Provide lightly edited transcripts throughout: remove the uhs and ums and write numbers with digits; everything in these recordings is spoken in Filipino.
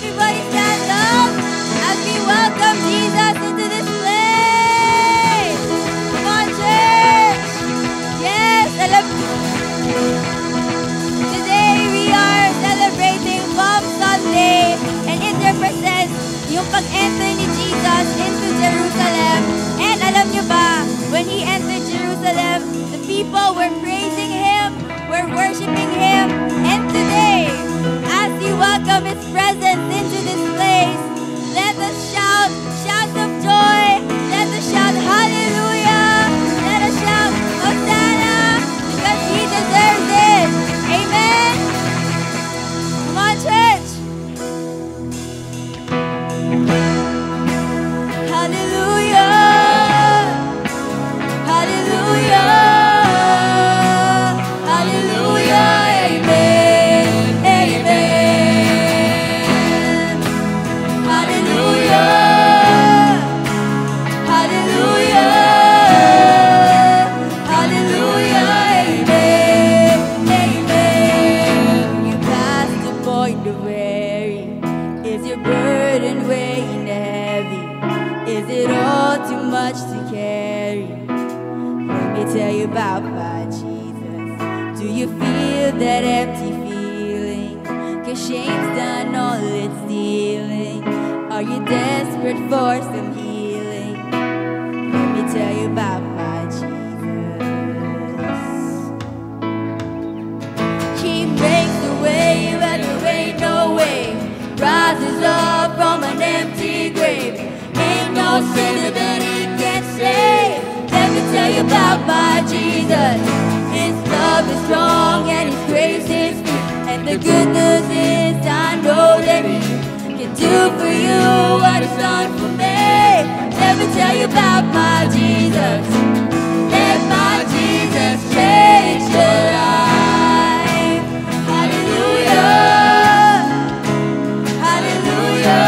Everybody stand up as we welcome Jesus into this place. Come on, church. Yes, today we are celebrating Palm Sunday, and it represents yung pag-enter ni Jesus into Jerusalem. And alam niyo ba, when He entered Jerusalem, the people were praising Him, were worshiping Him. And today, as we welcome His presence into this place, let us shout shouts of joy. Let us shout hallelujah. Let us shout Hosanna, because He deserves it. Amen. Come on, church. Hallelujah. Hallelujah. Hallelujah. Amen. Amen. Hallelujah. Hallelujah. Hallelujah. Amen. Amen. You passed the point of weary. Is your burden weighing heavy? Is it all too much to carry? Let me tell you about my Jesus. Do you feel that empty feeling? 'Cause shame's done all it's stealing. Are you desperate for some healing? Let me tell you about my Jesus. He makes the way where there ain't no way. Rises up from an empty grave. Ain't no sinner that He can't save. Let me tell you about my Jesus. His love is strong and His grace is free. And the good news is I know that He can do for you what He's done for me. Let me tell you about my Jesus. Let my Jesus change your life. Hallelujah. Hallelujah.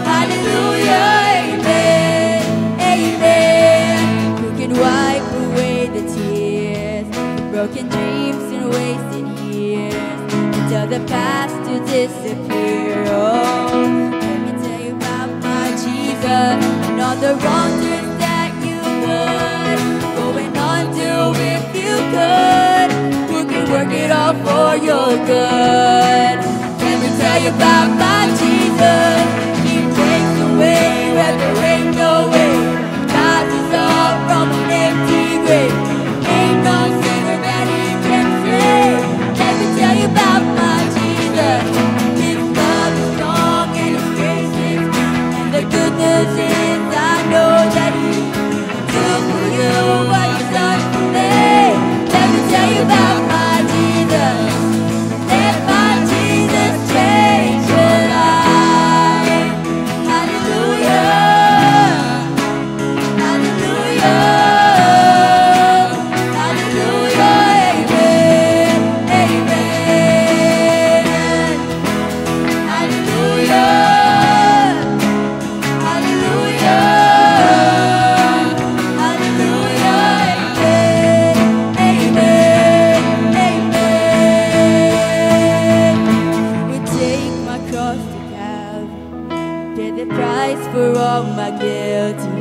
Hallelujah. Amen. Amen. Who can wipe away the tears, the broken dreams and wasted years, and tell the past to disappear? Oh, let me tell you about my Jesus and all the wrong turns that you would going on to if you could. Who can work it all for your good? Let me tell you about my Jesus. He takes away where there ain't no way. Rises up from an empty grave. Ain't no sinner that He can save. Let me tell you about my Jesus. His love is strong and His grace is free. And the good news is I know that He can do for you what He's done for me. Let me tell you about my Jesus. Let my Jesus change your life. Hallelujah. Hallelujah. Hallelujah. Amen. Amen. Hallelujah. Hallelujah. Hallelujah. Amen. Amen. Amen. We take my cross to Calvary, pay the price for all my guilty.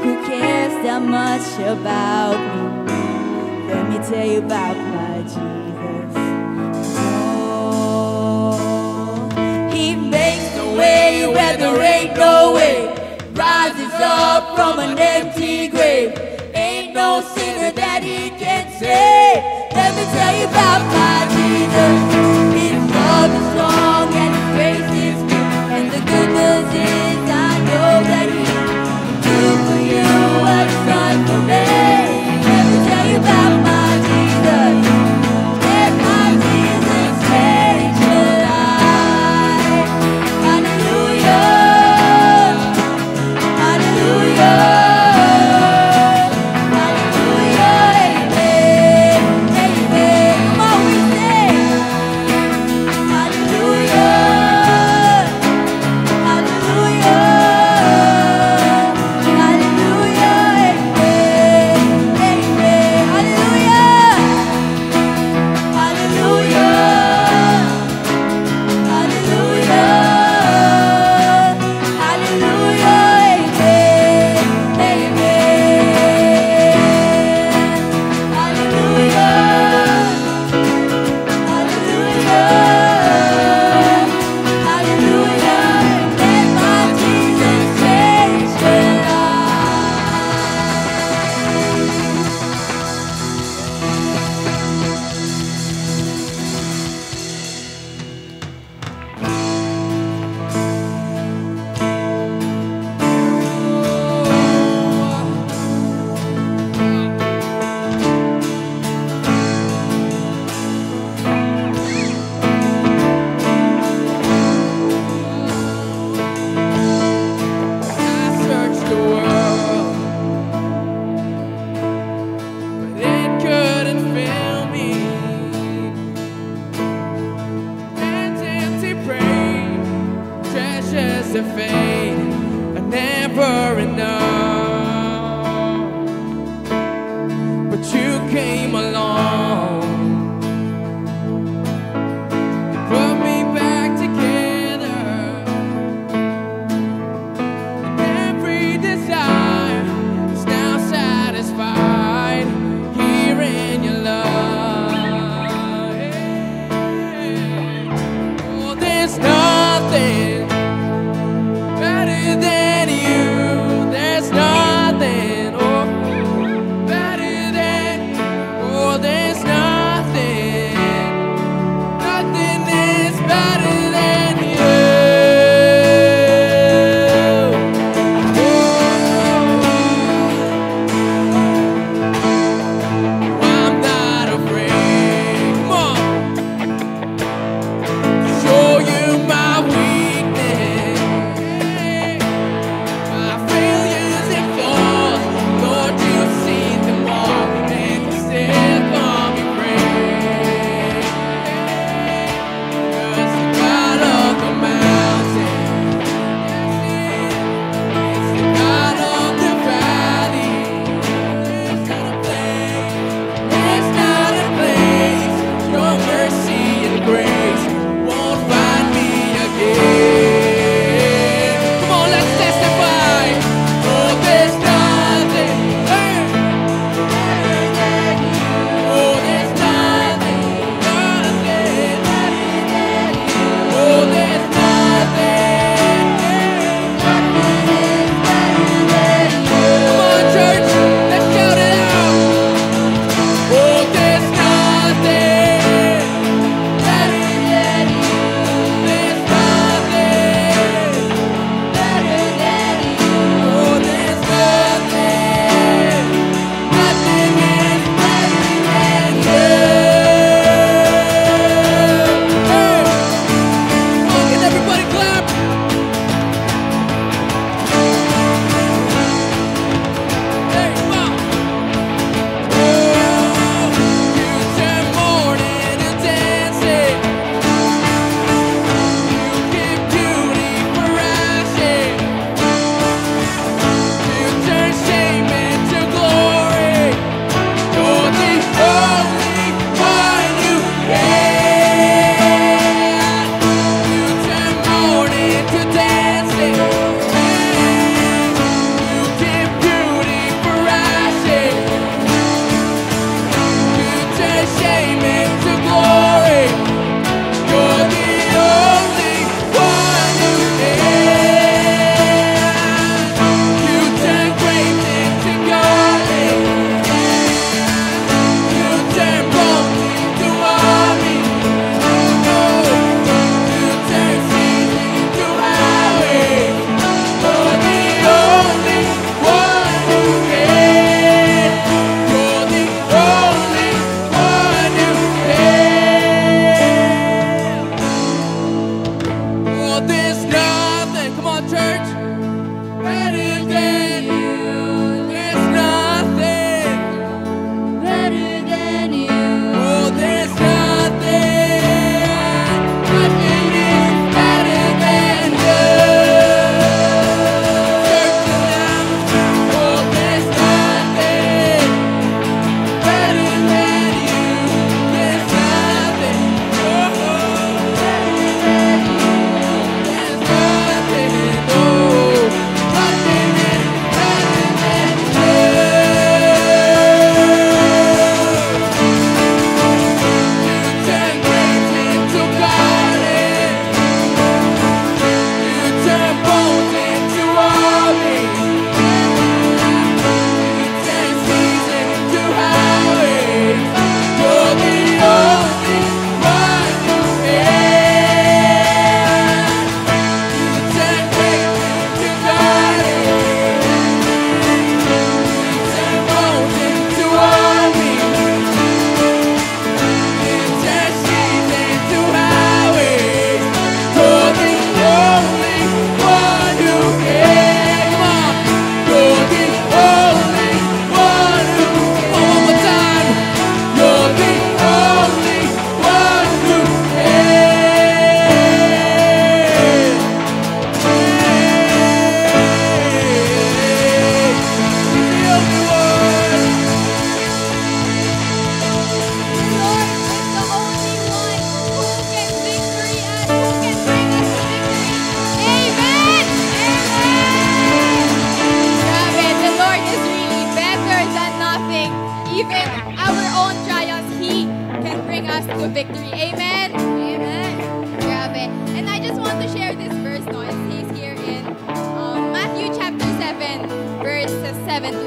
Who cares that much about me? Let me tell you about my Jesus. Oh, He makes the way where there ain't no way. Rises up from an empty grave. Ain't no sinner that He can save. Let me tell you about my Jesus. His love is strong and His grace is free. And the good news is I know that He can do for you what He's done for me. Let me tell you about my Jesus. Let my Jesus change your life. Hallelujah. Hallelujah. Hallelujah. Amen. Amen. Come on, we sing. to fade are never enough, but you came along, you put me back together, and every desire is now satisfied here in your love. Oh, there's nothing better than you. There's nothing, oh, better than, oh, there's nothing, nothing is better than you. Oh, I'm not afraid, come on, to show you my weakness.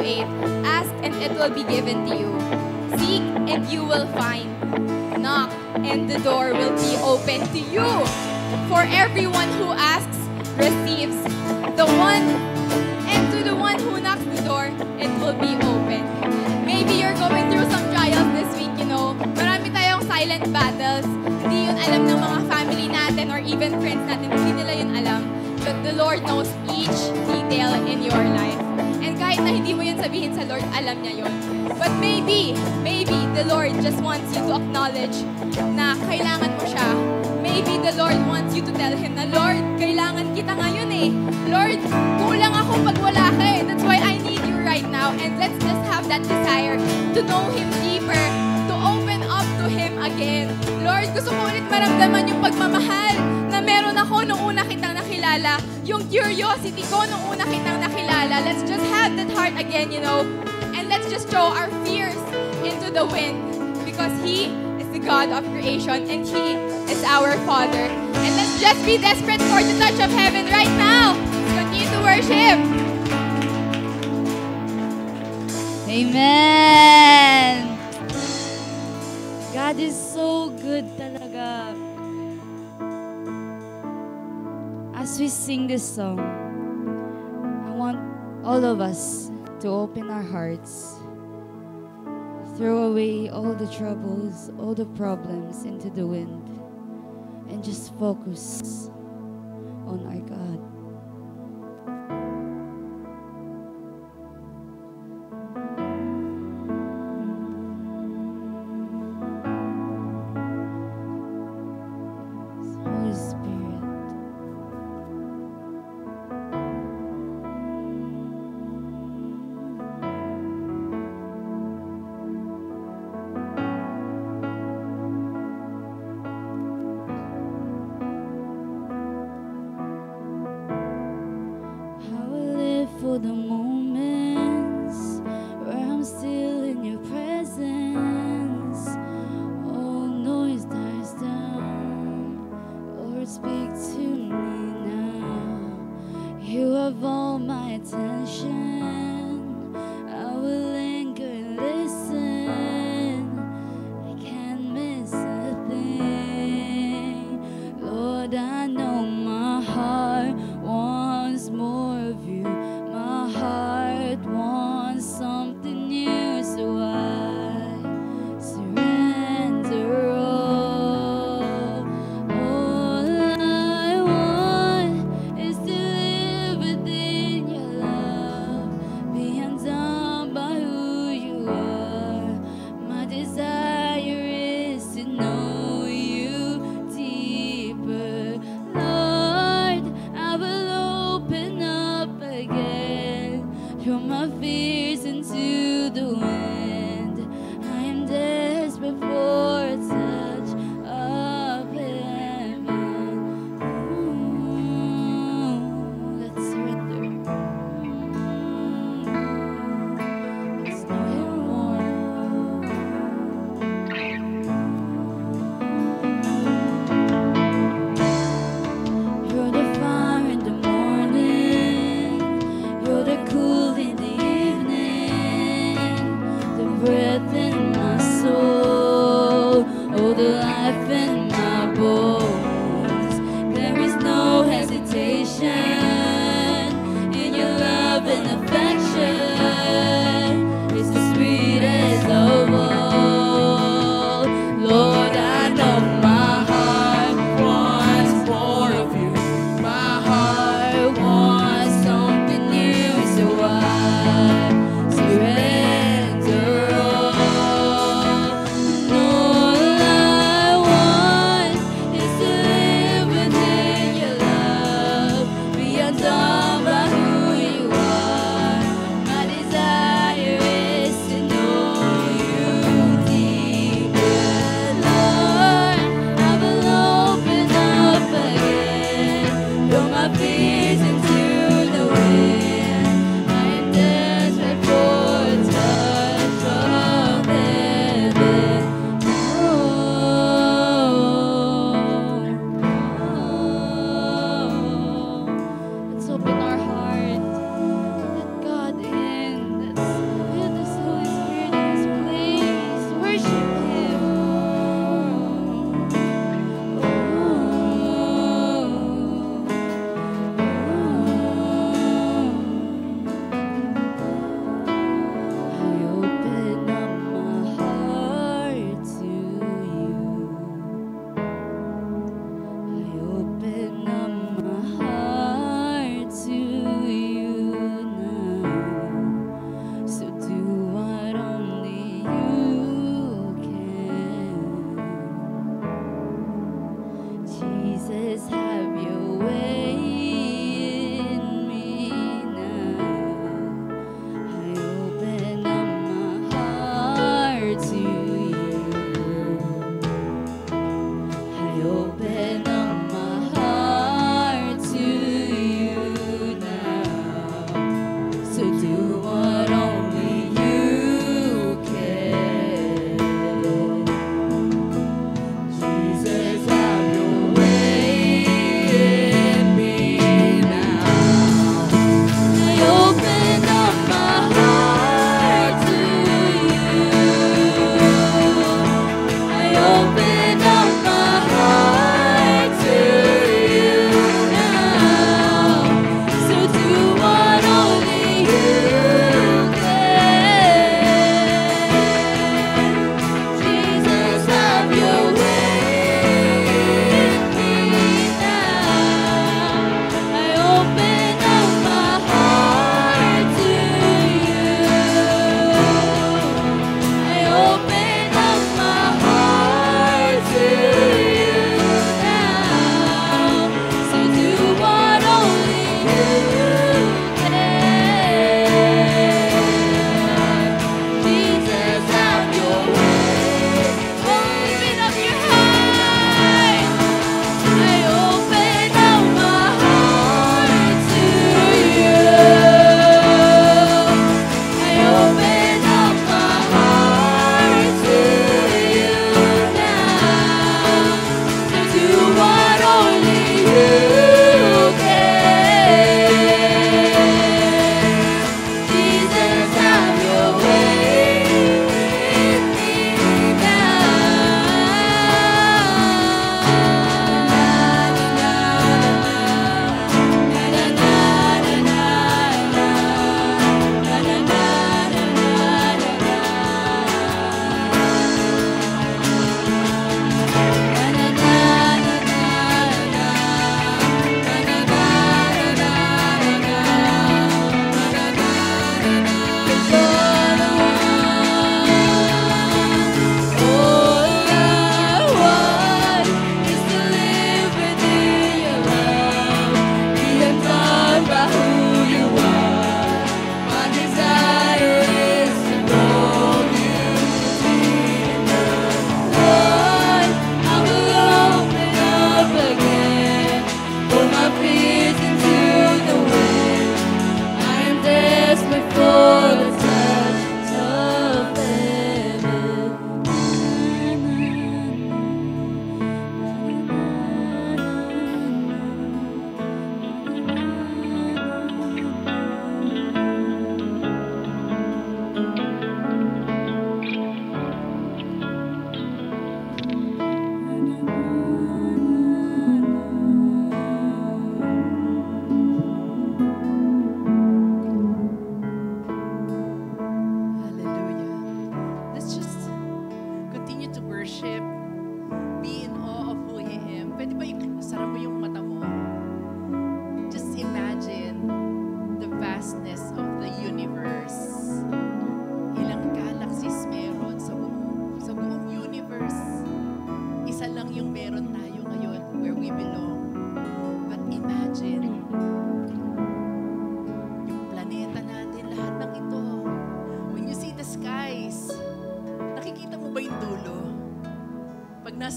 8, ask and it will be given to you. Seek and you will find. Knock and the door will be open to you. For everyone who asks, receives. The one to the one who knocks the door, it will be open. Maybe you're going through some trials this week, you know. Marami tayong silent battles. Hindi yun alam ng mga family natin or even friends natin. Hindi nila yun alam. But the Lord knows each detail in your life. And kahit na hindi mo yun sabihin sa Lord, alam niya yun. But maybe the Lord just wants you to acknowledge na kailangan mo siya. Maybe the Lord wants you to tell Him na, Lord, kailangan kita ngayon eh. Lord, kulang ako pag wala ka eh. That's why I need you right now. And let's just have that desire to know Him deeper, to open up to Him again. Lord, gusto ko ulit maramdaman yung pagmamahal na meron ako nung una kitang nakilala. Yung curiosity ko nung una kitang nakilala. Let's just have that heart again, you know. And let's just throw our fears into the wind because He is the God of creation and He is our Father. And let's just be desperate for the touch of heaven right now. Let's continue to worship. Amen! God is so good talaga. As we sing this song, I want all of us to open our hearts, throw away all the troubles, all the problems into the wind, and just focus on our God. Holy Spirit. For the moments where I'm still in your presence, all noise dies down. Lord, speak to me now. You have all my attention. I will linger and listen. I can't miss a thing. Lord, I know my heart wants more of you. My heart wants something new, so I surrender all. All I want is to live within your love,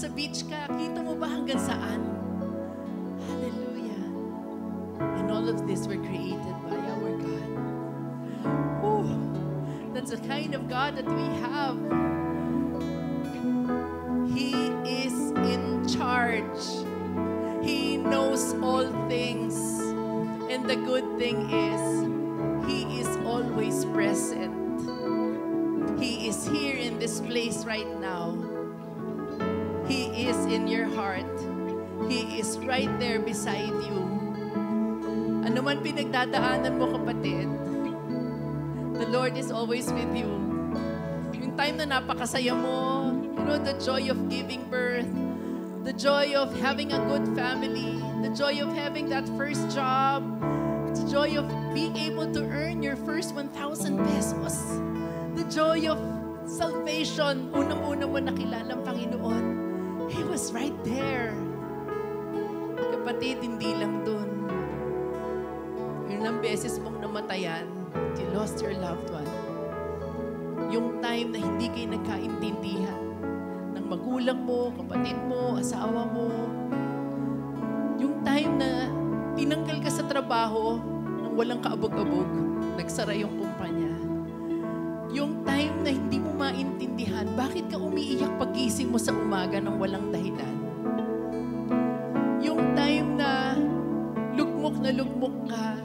nasa beach ka, kita mo ba hanggang saan? Hallelujah. And all of this were created by our God. Whew. That's the kind of God that we have. He is in charge. He knows all things. And the good thing is, He is always present. He is here in this place right now. He is in your heart. He is right there beside you. Ano man pinagdadaanan mo, kapatid, the Lord is always with you. Yung time na napakasaya mo, you know, the joy of giving birth, the joy of having a good family, the joy of having that first job, the joy of being able to earn your first 1,000 pesos, the joy of salvation, unang-una mo nakilala ang Panginoon. He was right there. Kapatid, hindi lang dun. Yung ilang beses mong namatayan, you lost your loved one. Yung time na hindi kayo nagkaintindihan ng magulang mo, kapatid mo, asawa mo. Yung time na tinanggal ka sa trabaho nang walang kaabog-abog, nagsara yung kumpanya. Yung time na hindi mo maintindihan, bakit ka umiiyak pagising mo sa umaga nang walang dahilan? Yung time na lugmok ka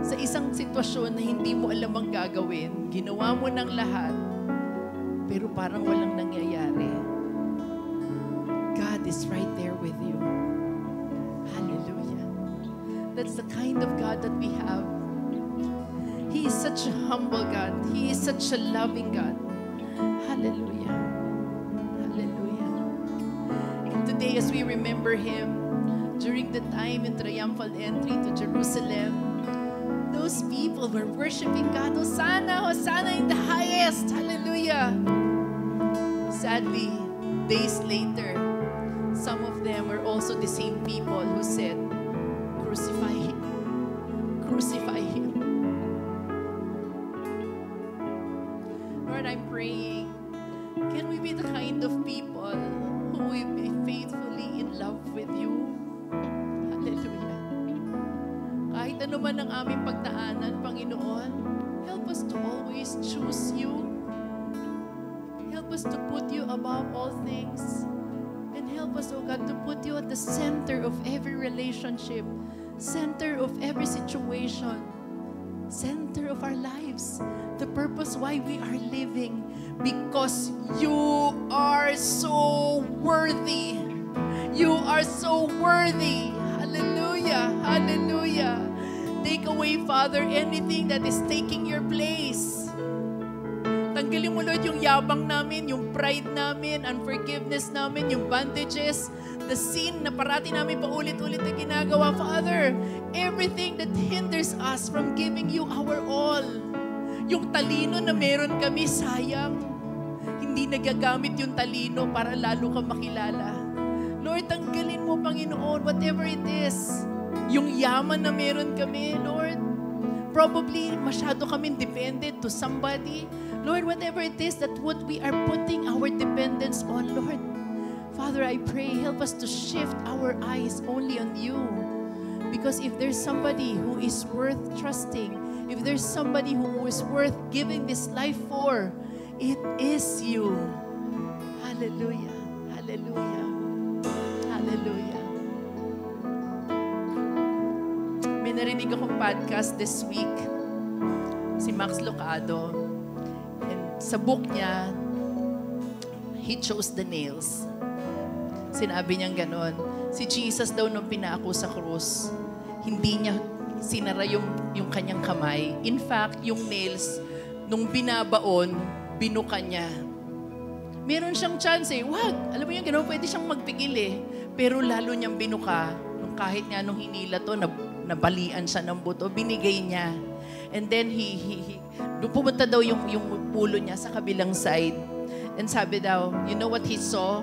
sa isang sitwasyon na hindi mo alam ang gagawin, ginawa mo ng lahat, pero parang walang nangyayari. God is right there with you. Hallelujah. That's the kind of God that we have. He is such a humble God. He is such a loving God. Hallelujah. Hallelujah. And today, as we remember Him, during the time in triumphal entry to Jerusalem, those people were worshiping God. Hosanna, Hosanna in the highest. Hallelujah. Sadly, days later, some of them were also the same people who said, crucify Him. Crucify Him. Lord, I'm praying, can we be the kind of people who will be faithfully in love with you? Hallelujah. Kahit ano man ang aming pagdaanan, Panginoon, help us to always choose you. Help us to put you above all things. And help us, oh God, to put you at the center of every relationship, center of every situation, center of our lives. The purpose why we are living, because you are so worthy. You are so worthy. Hallelujah. Hallelujah. Take away, Father, anything that is taking your place. Tanggalin mo, Lord, yung yabang namin, yung pride namin, unforgiveness namin, yung bandages, the sin na parati namin paulit-ulit na ginagawa, Father. Everything that hinders us from giving you our all. Yung talino na meron kami, sayang. Hindi nagagamit yung talino para lalo ka makilala. Lord, tanggalin mo, Panginoon, whatever it is. Yung yaman na meron kami, Lord. Probably, masyado kami dependent to somebody. Lord, whatever it is that what we are putting our dependence on, Lord. Father, I pray, help us to shift our eyes only on you. Because if there's somebody who is worth trusting, if there's somebody who is worth giving this life for, it is you. Hallelujah. Hallelujah. Hallelujah. May narinig akong podcast this week, si Max Lucado. And sa book niya, he chose the nails. Sinabi niyang ganon, si Jesus daw nung pinako sa krus, hindi niya sinara yung kanyang kamay. In fact, yung nails, nung binabaon, binuka niya. Meron siyang chance eh. Wag! Alam mo yung gano'n, pwede siyang magpigil eh. Pero lalo niyang binuka, nung kahit nga nung hinila to, nabalian siya ng buto, binigay niya. And then, pumunta daw yung pulo niya sa kabilang side. And sabi daw, you know what he saw?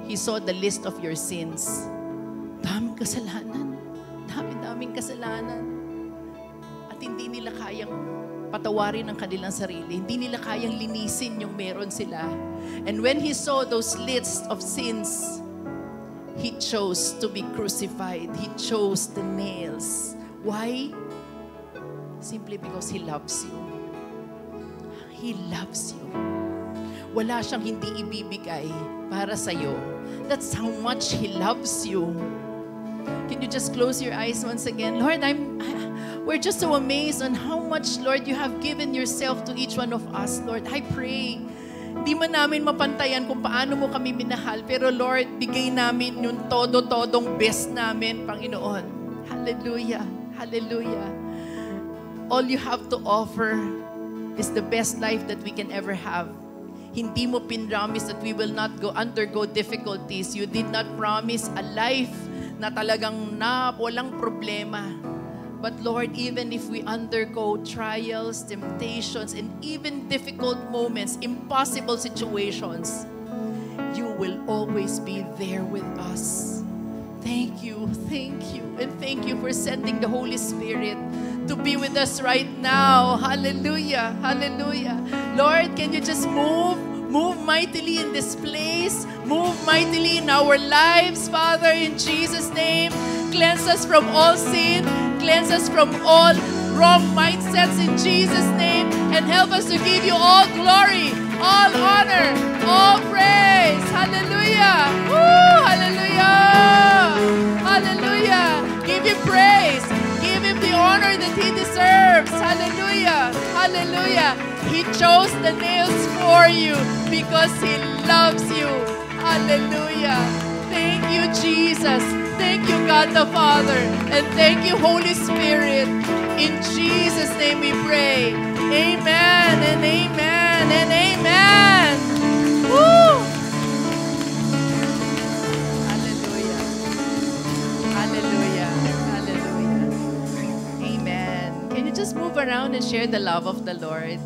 He saw the list of your sins. Daming kasalanan. Daming kasalanan. At hindi nila kayang patawarin ang kanilang sarili. Hindi nila kayang linisin yung meron sila. And when He saw those lists of sins, He chose to be crucified. He chose the nails. Why? Simply because He loves you. He loves you. Wala siyang hindi ibibigay para sa'yo. That's how much He loves you. Can you just close your eyes once again? Lord, we're just so amazed on how much, Lord, you have given yourself to each one of us, Lord. I pray, di man namin mapantayan kung paano mo kami minahal, pero Lord, bigay namin yung todo-todong best namin, Panginoon. Hallelujah. Hallelujah. All you have to offer is the best life that we can ever have. Hindi mo pinromise that we will not undergo difficulties. You did not promise a life na talagang walang problema. But Lord, even if we undergo trials, temptations, and even difficult moments, impossible situations, you will always be there with us. Thank you, and thank you for sending the Holy Spirit to be with us right now. Hallelujah, hallelujah. Lord, can you just move mightily in this place, move mightily in our lives, Father, in Jesus' name. Cleanse us from all sin, cleanse us from all wrong mindsets in Jesus' name, and help us to give you all glory, all honor, all praise. Hallelujah. Woo! Hallelujah. Hallelujah. Give Him praise. Give Him the honor that He deserves. Hallelujah. Hallelujah. He chose the nails for you because He loves you. Hallelujah. Thank you, Jesus. Thank you, God the Father. And thank you, Holy Spirit. In Jesus' name we pray. Amen and amen and amen. Woo! Hallelujah. Hallelujah. Hallelujah. Amen. Can you just move around and share the love of the Lord?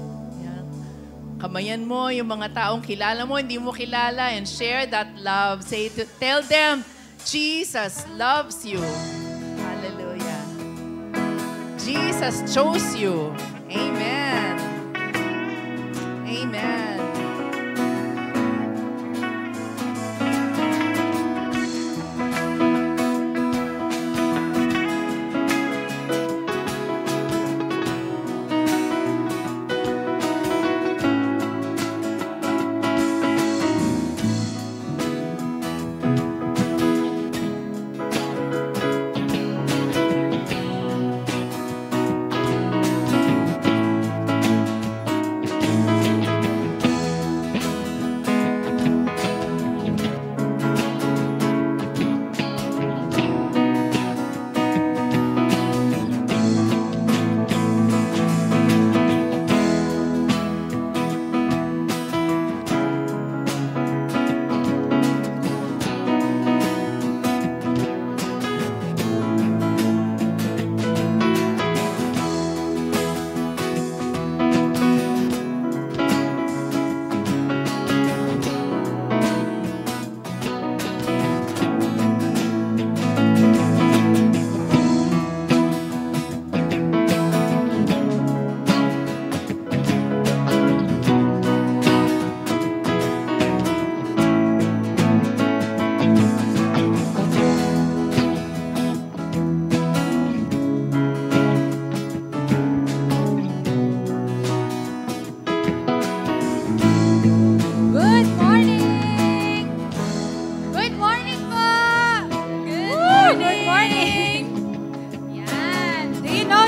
Kamayan mo yung mga taong kilala mo, hindi mo kilala, and share that love. Tell them, Jesus loves you. Hallelujah. Jesus chose you. Amen. Amen.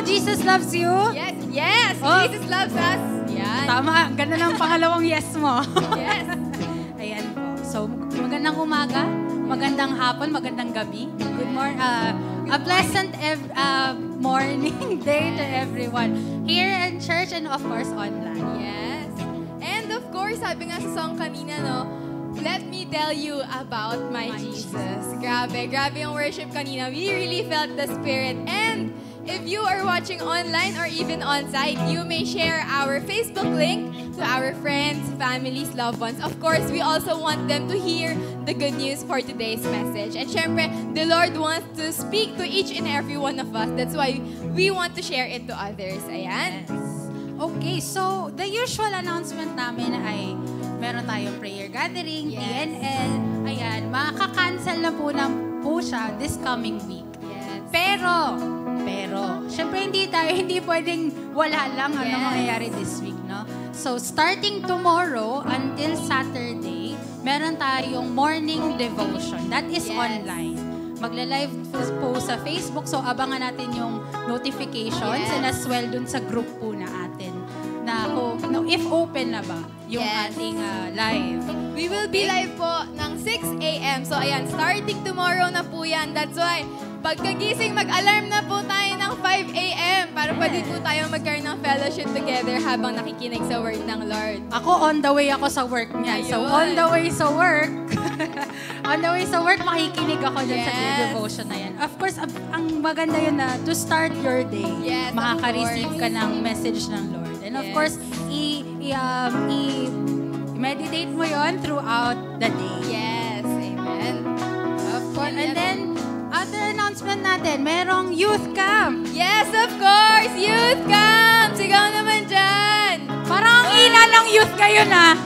Jesus loves you? Yes, yes. Oh. Jesus loves us. Yan. Tama, ganda ng pangalawang yes mo. Yes. Ayan po. So, magandang umaga, magandang hapon, magandang gabi. Good morning. A pleasant morning, day to everyone. Here in church and of course online. Yes. And of course, sabi nga sa song kanina, no, let me tell you about my Jesus. Grabe, grabe yung worship kanina. We really felt the Spirit. And if you are watching online or even on-site, you may share our Facebook link to our friends, families, loved ones. Of course, we also want them to hear the good news for today's message. And syempre, the Lord wants to speak to each and every one of us. That's why we want to share it to others. Ayan. Okay, so the usual announcement namin ay meron tayong prayer gathering, Yes. DNL. Ayan, makaka-cancel na po siya this coming week. Yes. Pero, syempre hindi pwedeng wala lang ano Yes. mangyayari this week, no? So, starting tomorrow until Saturday, meron tayong morning devotion. That is Yes. online. Magla-live po sa Facebook, so abangan natin yung notifications Yes. and as well dun sa group po na atin na if open na ba yung Yes. ating live. We will be live po ng 6 a.m. So ayan, starting tomorrow na po yan. That's why, pagkagising, mag-alarm na po tayo ng 5 a.m. para pwede po tayo magkaroon ng fellowship together habang nakikinig sa word ng Lord. Ako, on the way ako sa work niyan. So, Ayun. on the way sa work, makikinig ako dun sa Yes. devotion na yan. Of course, ang maganda yun na to start your day, Yes, of makaka-receive course. ka ng message ng Lord. And of Yes. course, i-meditate mo yon throughout the day. Yes, amen. Of course. And then, other announcement natin, merong youth camp. Yes, of course! Youth camp! Sigaw naman dyan! Parang ang ina ng youth ngayon ah.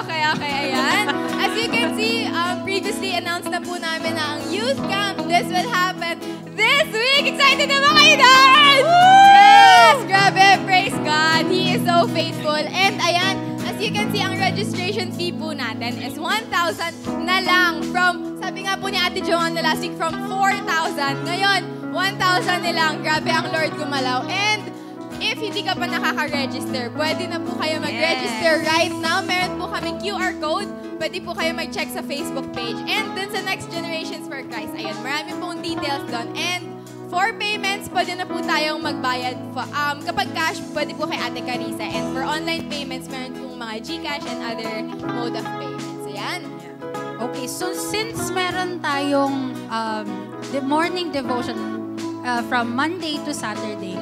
Okay, ayan. As you can see, previously announced na po namin na ang youth camp, this will happen this week! Excited na ba kayo doon? Yes! Grabe, praise God. He is so faithful. And ayan, as you can see, ang registration fee po natin is 1,000 na lang from, sabi nga po ni Ate Joanna last week, from 4,000. Ngayon, 1,000 na lang. Grabe ang Lord gumalaw. And if hindi ka pa nakaka-register, pwede na po kayo mag-register right now. Meron po kaming QR code. Pwede po kayo mag-check sa Facebook page. And dun sa Next Generations for Christ, ayan, marami pong details doon. And for payments, pwede na po tayong magbayad. Kapag cash, pwede po kay Ate Carissa. And for online payments, meron pong mga GCash and other mode of payments. Ayan. Okay, so since meron tayong the morning devotion from Monday to Saturday,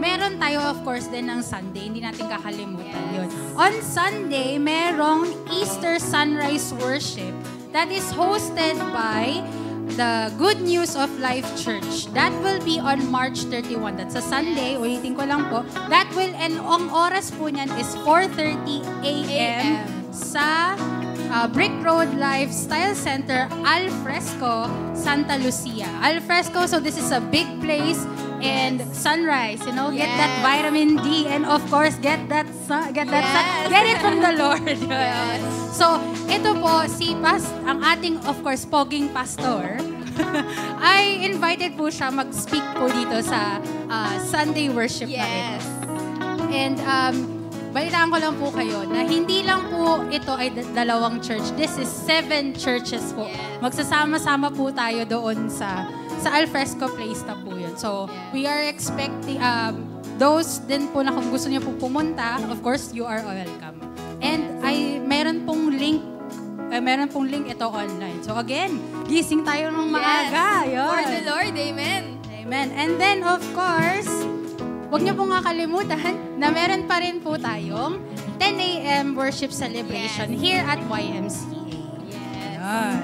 meron tayo of course din ng Sunday, hindi natin kakalimutan yun. On Sunday, merong Easter Sunrise Worship that is hosted by the Good News of Life Church. That will be on March 31. That's a Sunday, ulitin ko lang po. That will, and ang oras po niyan is 4:30 a.m. sa Brick Road Lifestyle Center, Al Fresco, Santa Lucia. Al Fresco, so this is a big place and sunrise, you know, get that Yes. vitamin D and of course get that sun, get it from the Lord. Yes. So, ito po ang ating of course poging pastor ay invited po siya mag-speak po dito sa Sunday worship na ito. Yes. And balitaan ko lang po kayo na hindi lang po ito ay dalawang church. This is 7 churches po. Yes. Magsasama-sama po tayo doon sa Al Fresco place na po yun. So, Yes. we are expecting, those din po na kung gusto niyo po pumunta, of course, you are welcome. And meron pong link ito online. So again, gising tayo ng maaga. Yun. For the Lord, amen. Amen. And then, of course, huwag niyo pong kakalimutan na meron pa rin po tayong 10 a.m. worship celebration Yes. here at YMCA. Yes. Yan.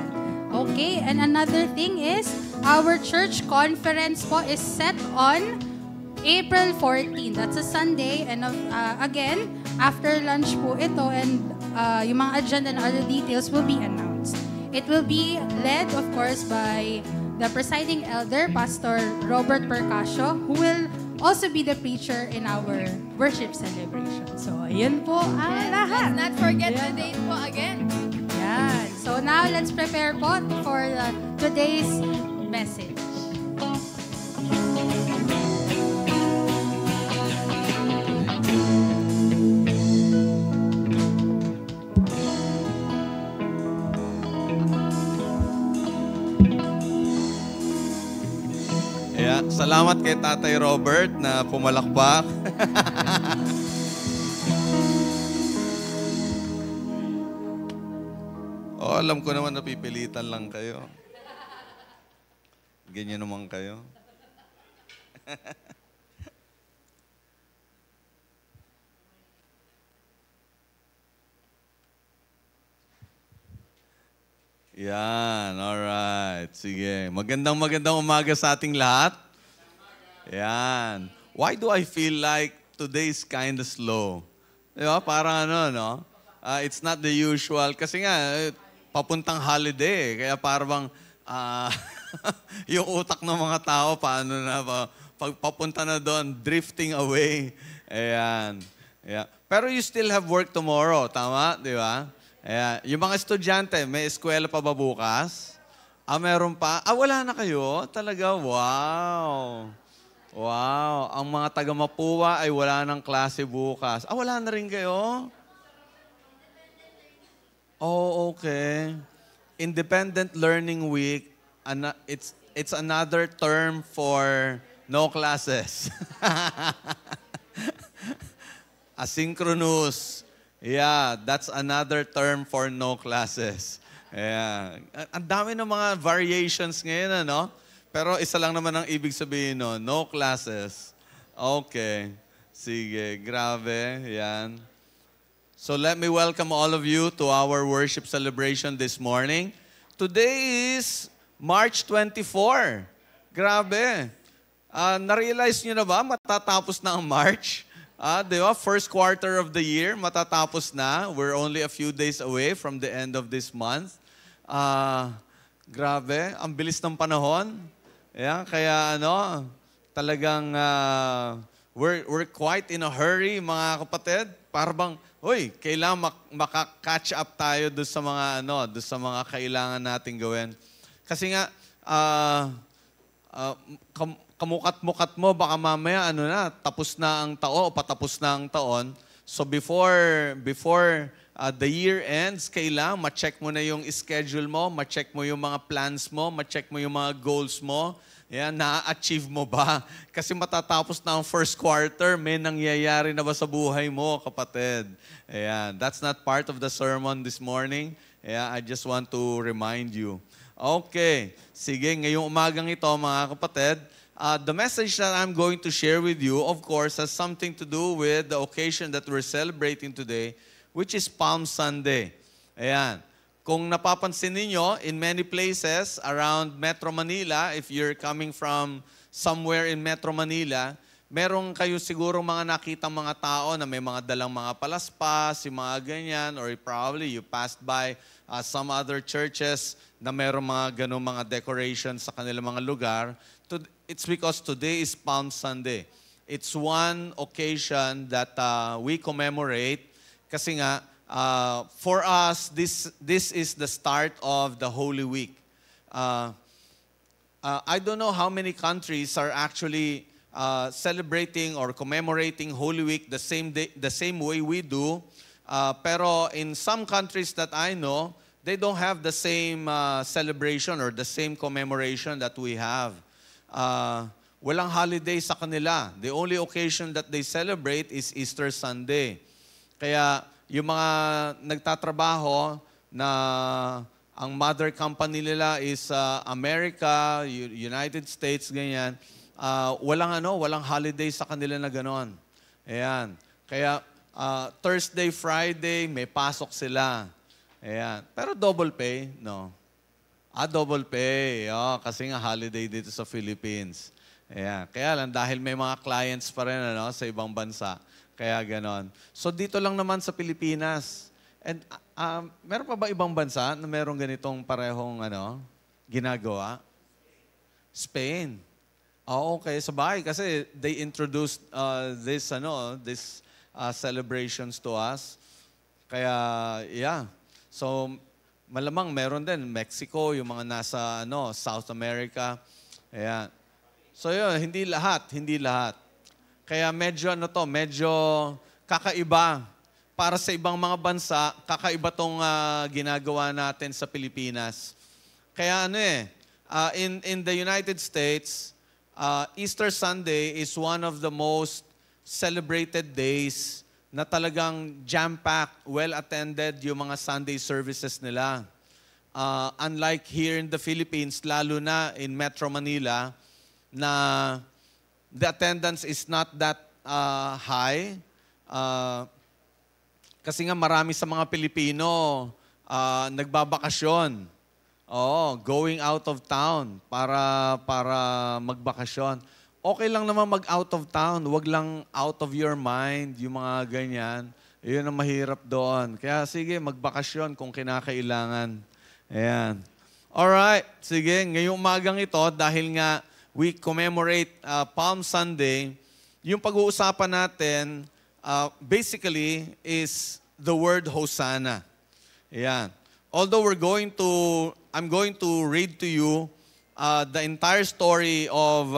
Okay, and another thing is, our church conference po is set on April 14. That's a Sunday. And again, after lunch po ito and yung mga agenda and other details will be announced. It will be led, of course, by the presiding elder, Pastor Robert Percasio, who will also be the preacher in our worship celebration. So, ayun po ang lahat. Let's not forget the Ayan. date po again. Yan. So now, let's prepare po for today's message. Yeah, salamat kay Tatay Robert na pumalakpak. Alam ko naman napipilitan lang kayo. Ganyan naman kayo. Yan, alright. Sige. Magandang umaga sa ating lahat. Yan. Why do I feel like today is kind of slow. Di ba? Parang ano, no? It's not the usual. Kasi nga, papuntang holiday. Kaya parang yung utak ng mga tao, paano na ba? Pag papunta na doon, drifting away. Ayan. Yeah. Pero you still have work tomorrow, tama? Di ba? Ayan. Yung mga estudyante, may eskwela pa ba bukas? Meron pa? Wala na kayo? Talaga? Wow. Wow. Ang mga taga-Mapua ay wala ng klase bukas. Wala na rin kayo? Oh, okay. Independent Learning Week, it's another term for no classes. Asynchronous. Yeah, that's another term for no classes. Yeah. Ang dami ng mga variations ngayon, ano? Pero isa lang naman ang ibig sabihin, no classes. Okay. Sige, grabe. Yan. So let me welcome all of you to our worship celebration this morning. Today is March 24. Grabe. Na-realize nyo na ba, matatapos na ang March? Di ba? First quarter of the year, matatapos na. We're only a few days away from the end of this month. Grabe, ang bilis ng panahon. Yeah, kaya talagang we're quite in a hurry, mga kapatid. Para bang, kailangan maka-catch up tayo doon sa mga doon sa mga kailangan nating gawin. Kasi nga kamukat-mukat mo, baka mamaya tapos na ang taon o patapos na ang taon. So before the year ends, kailangan ma-check mo na yung schedule mo, ma-check mo yung mga plans mo, ma-check mo yung mga goals mo. Yan, na-achieve mo ba? Kasi matatapos na ang first quarter, may nangyayari na ba sa buhay mo, kapatid? Ayan, that's not part of the sermon this morning. Yeah, I just want to remind you. Okay, sige, ngayong umagang ito, mga kapatid, the message that I'm going to share with you, of course, has something to do with the occasion that we're celebrating today, which is Palm Sunday. Ayan. Kung napapansin ninyo, in many places around Metro Manila, if you're coming from somewhere in Metro Manila, meron kayo siguro mga nakitang mga tao na may mga dalang mga palaspas, yung mga ganyan, or probably you passed by some other churches na meron mga ganun mga decorations sa kanilang mga lugar. It's because today is Palm Sunday. It's one occasion that we commemorate. Kasi nga, for us, this is the start of the Holy Week. I don't know how many countries are actually celebrating or commemorating Holy Week the same way we do. Pero in some countries that I know, they don't have the same celebration or the same commemoration that we have. Walang holiday sa kanila. The only occasion that they celebrate is Easter Sunday. Kaya yung mga nagtatrabaho na ang mother company nila is America, United States, ganyan, walang holiday sa kanila na ganon. Ayan. Kaya Thursday, Friday, may pasok sila. Ayan. Pero double pay, no. Double pay. Kasi nga holiday dito sa Philippines. Ayan. Kaya lang, dahil may mga clients pa rin sa ibang bansa. Kaya ganon. So dito lang naman sa Pilipinas. And meron pa ba ibang bansa na merong ganitong parehong ginagawa? Spain. Okay. Sabay kasi they introduced this celebrations to us. Kaya, yeah. So, malamang meron din. Mexico, yung mga nasa South America. Ayan. So, yun, hindi lahat. Kaya medyo kakaiba. Para sa ibang mga bansa, kakaiba tong ginagawa natin sa Pilipinas. Kaya in the United States, Easter Sunday is one of the most celebrated days na talagang jam-packed, well-attended yung mga Sunday services nila. Unlike here in the Philippines, lalo na in Metro Manila, na the attendance is not that high. Kasi nga marami sa mga Pilipino nagbabakasyon. Going out of town para magbakasyon. okay lang naman mag-out of town. Huwag lang out of your mind, yung mga ganyan. Yun ang mahirap doon. Kaya sige, magbakasyon kung kinakailangan. Ayan. Alright, sige, ngayong umagang ito, dahil nga we commemorate Palm Sunday, yung pag-uusapan natin, basically, is the word Hosanna. Ayan. Although I'm going to read to you the entire story of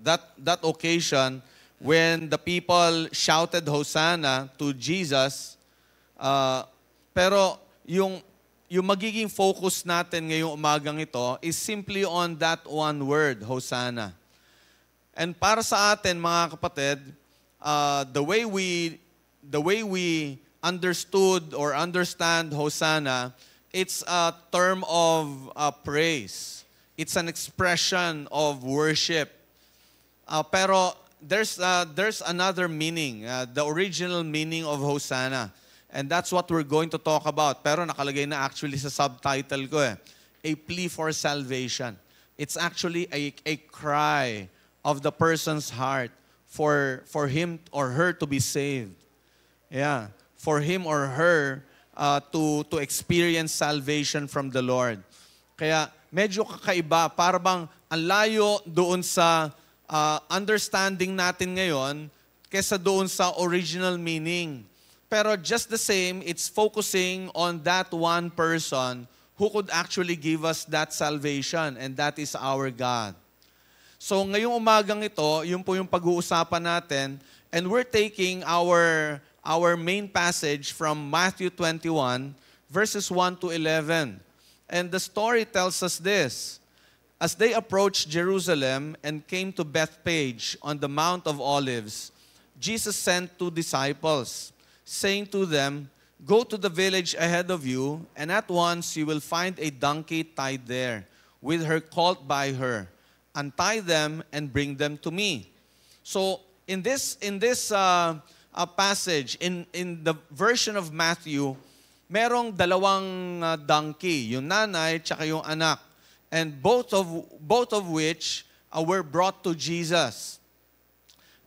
that occasion when the people shouted Hosanna to Jesus. Pero yung magiging focus natin ngayong umagang ito is simply on that one word, Hosanna. And para sa atin, mga kapatid, the way we understood or understand Hosanna, it's a term of praise. It's an expression of worship. Pero there's another meaning, the original meaning of Hosanna. And that's what we're going to talk about. Pero nakalagay na actually sa subtitle ko a plea for salvation. It's actually a cry of the person's heart for him or her to be saved. Yeah, for him or her to experience salvation from the Lord. Kaya medyo kakaiba, para bang ang layo doon sa understanding natin ngayon kesa doon sa original meaning. Pero just the same, it's focusing on that one person who could actually give us that salvation, and that is our God. So ngayong umagang ito, yun po yung pag-uusapan natin, and we're taking our main passage from Matthew 21, verses 1 to 11. And the story tells us this: as they approached Jerusalem and came to Bethphage on the Mount of Olives, Jesus sent 2 disciples, saying to them, "Go to the village ahead of you, and at once you will find a donkey tied there, with her colt by her. Untie them and bring them to me." So in this passage, in the version of Matthew, merong dalawang donkey, yung nanay tsaka yung anak, and both of which were brought to Jesus.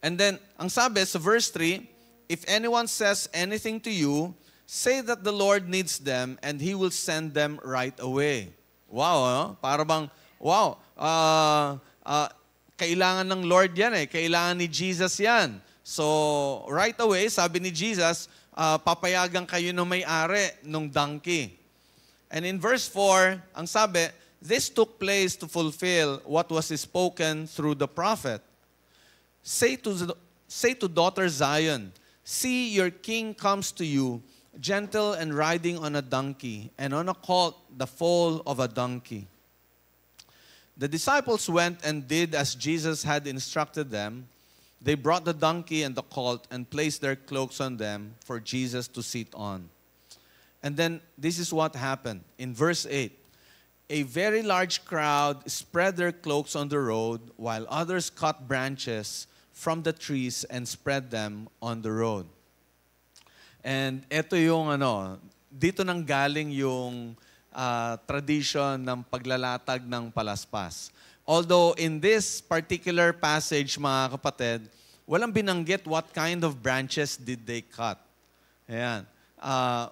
And then ang sabi sa verse 3, "If anyone says anything to you, say that the Lord needs them, and He will send them right away." Wow, para bang, wow, kailangan ng Lord yan kailangan ni Jesus yan. So, right away, sabi ni Jesus, papayagan kayo ng may-ari ng donkey. And in verse 4, ang sabi, "This took place to fulfill what was spoken through the prophet. Say to daughter Zion, see, your king comes to you, gentle and riding on a donkey, and on a colt, the foal of a donkey." The disciples went and did as Jesus had instructed them. They brought the donkey and the colt and placed their cloaks on them for Jesus to sit on. And then this is what happened. In verse 8, a very large crowd spread their cloaks on the road, while others cut branches from the trees and spread them on the road. And ito yung dito nang galing yung tradition ng paglalatag ng palaspas. Although in this particular passage, mga kapatid, walang binanggit what kind of branches did they cut. Ayan.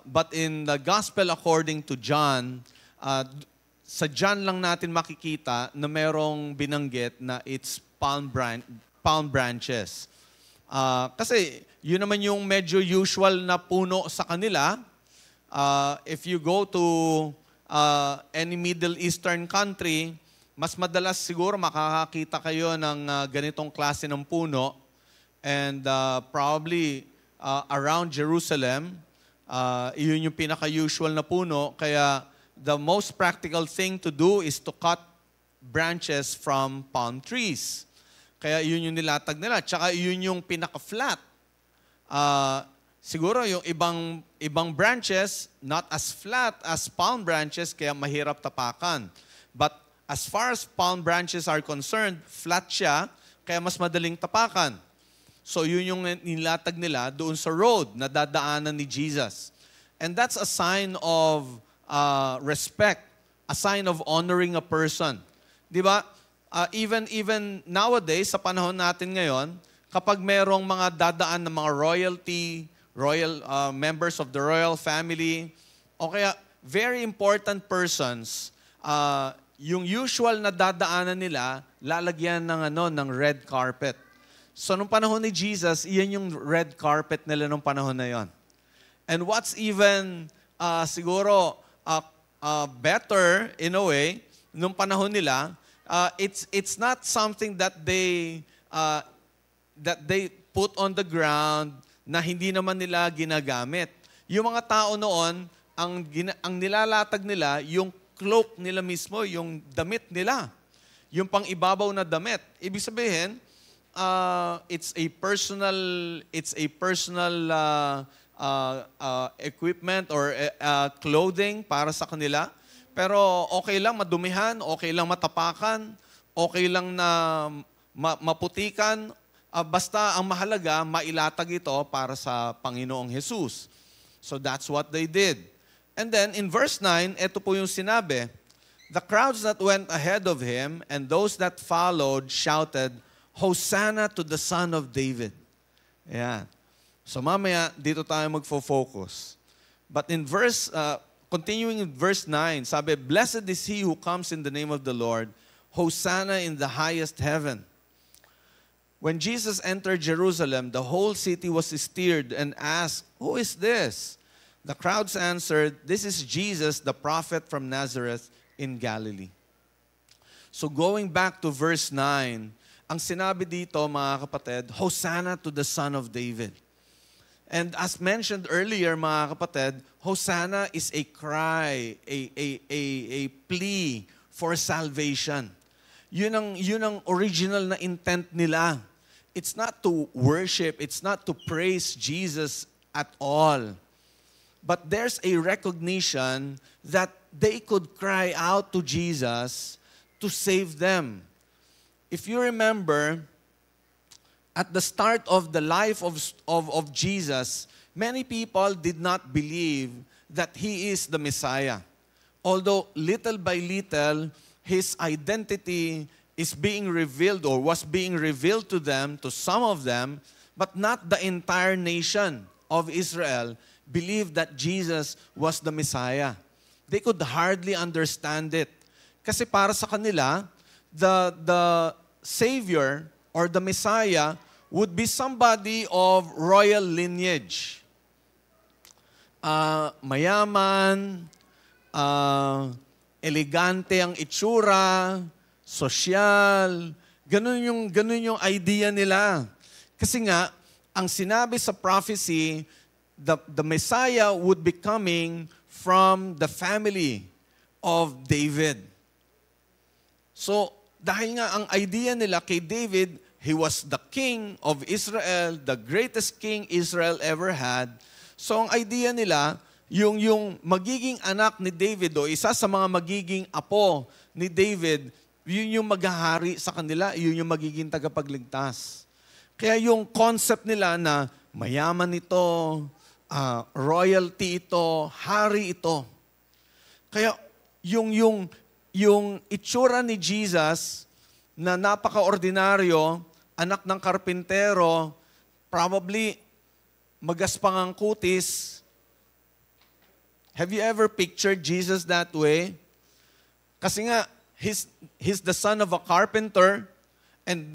But in the Gospel according to John, sa John lang natin makikita na merong binanggit na it's palm branches. Kasi yun naman yung medyo usual na puno sa kanila. If you go to any Middle Eastern country, mas madalas siguro makakakita kayo ng ganitong klase ng puno. And probably around Jerusalem, yun yung pinaka-usual na puno. Kaya the most practical thing to do is to cut branches from palm trees. Kaya yun yung nilatag nila. Tsaka yun yung pinaka-flat. Siguro yung ibang branches, not as flat as palm branches, kaya mahirap tapakan. But as far as palm branches are concerned, flat siya, kaya mas madaling tapakan. So yun yung nilatag nila doon sa road na dadaanan ni Jesus. And that's a sign of respect, a sign of honoring a person. Di ba? even nowadays, sa panahon natin ngayon, kapag merong mga dadaan ng mga royal members of the royal family, o kaya very important persons, yung usual na dadaanan nila, lalagyan ng red carpet. So nung panahon ni Jesus, iyan yung red carpet nila nung panahon na yon. And what's even siguro better in a way, nung panahon nila, it's not something that they put on the ground na hindi naman nila ginagamit. Yung mga tao noon, ang nilalatag nila, yung cloak nila mismo, yung damit nila. Yung pang-ibabaw na damit. Ibig sabihin, it's a personal equipment or clothing para sa kanila. Pero okay lang madumihan, okay lang matapakan, okay lang na maputikan, basta ang mahalaga, mailatag ito para sa Panginoong Jesus. So that's what they did. And then in verse 9, ito po yung sinabi, the crowds that went ahead of him and those that followed shouted, Hosanna to the Son of David. Ayan. So mamaya, dito tayo magfo-focus. But in continuing in verse 9, sabi, blessed is he who comes in the name of the Lord, Hosanna in the highest heaven. When Jesus entered Jerusalem, the whole city was stirred and asked, who is this? The crowds answered, this is Jesus, the prophet from Nazareth in Galilee. So going back to verse 9, ang sinabi dito, mga kapatid, Hosanna to the Son of David. And as mentioned earlier, mga kapatid, Hosanna is a cry, a plea for salvation. Yun ang original na intent nila. It's not to worship, it's not to praise Jesus at all. But there's a recognition that they could cry out to Jesus to save them. If you remember, at the start of the life of Jesus, many people did not believe that He is the Messiah. Although little by little, His identity is being revealed or was being revealed to them, to some of them, but not the entire nation of Israel believed that Jesus was the Messiah. They could hardly understand it. Kasi para sa kanila, the Savior or the Messiah would be somebody of royal lineage. Mayaman, elegante ang itsura, sosyal, ganun yung idea nila. Kasi nga, ang sinabi sa prophecy, the Messiah would be coming from the family of David. So, dahil nga ang idea nila kay David, he was the king of Israel, the greatest king Israel ever had. So ang idea nila, yung magiging anak ni David o isa sa mga magiging apo ni David, yun yung maghahari sa kanila, yun yung magiging tagapagligtas. Kaya yung concept nila na mayaman ito, royalty ito, hari ito. Kaya yung itsura ni Jesus na napaka-ordinaryo, anak ng karpintero, probably magaspang ang kutis. Have you ever pictured Jesus that way? Kasi nga, he's the son of a carpenter, and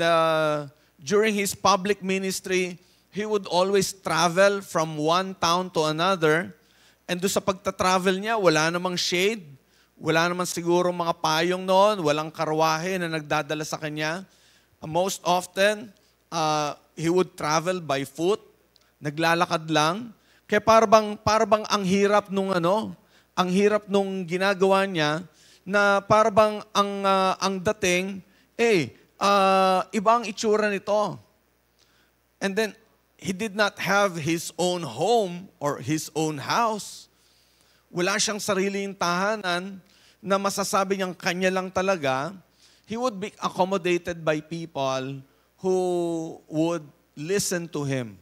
during his public ministry, he would always travel from one town to another, and doon sa pagta-travel niya, wala namang shade, wala naman siguro mga payong noon, walang karwahe na nagdadala sa kanya. Most often, he would travel by foot, naglalakad lang. Kaya parang ang hirap ang hirap nung ginagawa niya, na parang ang dating, iba ang itsura nito. And then, he did not have his own home or his own house. Wala siyang sariling tahanan na masasabi niyang kanya lang talaga. He would be accommodated by people who would listen to him.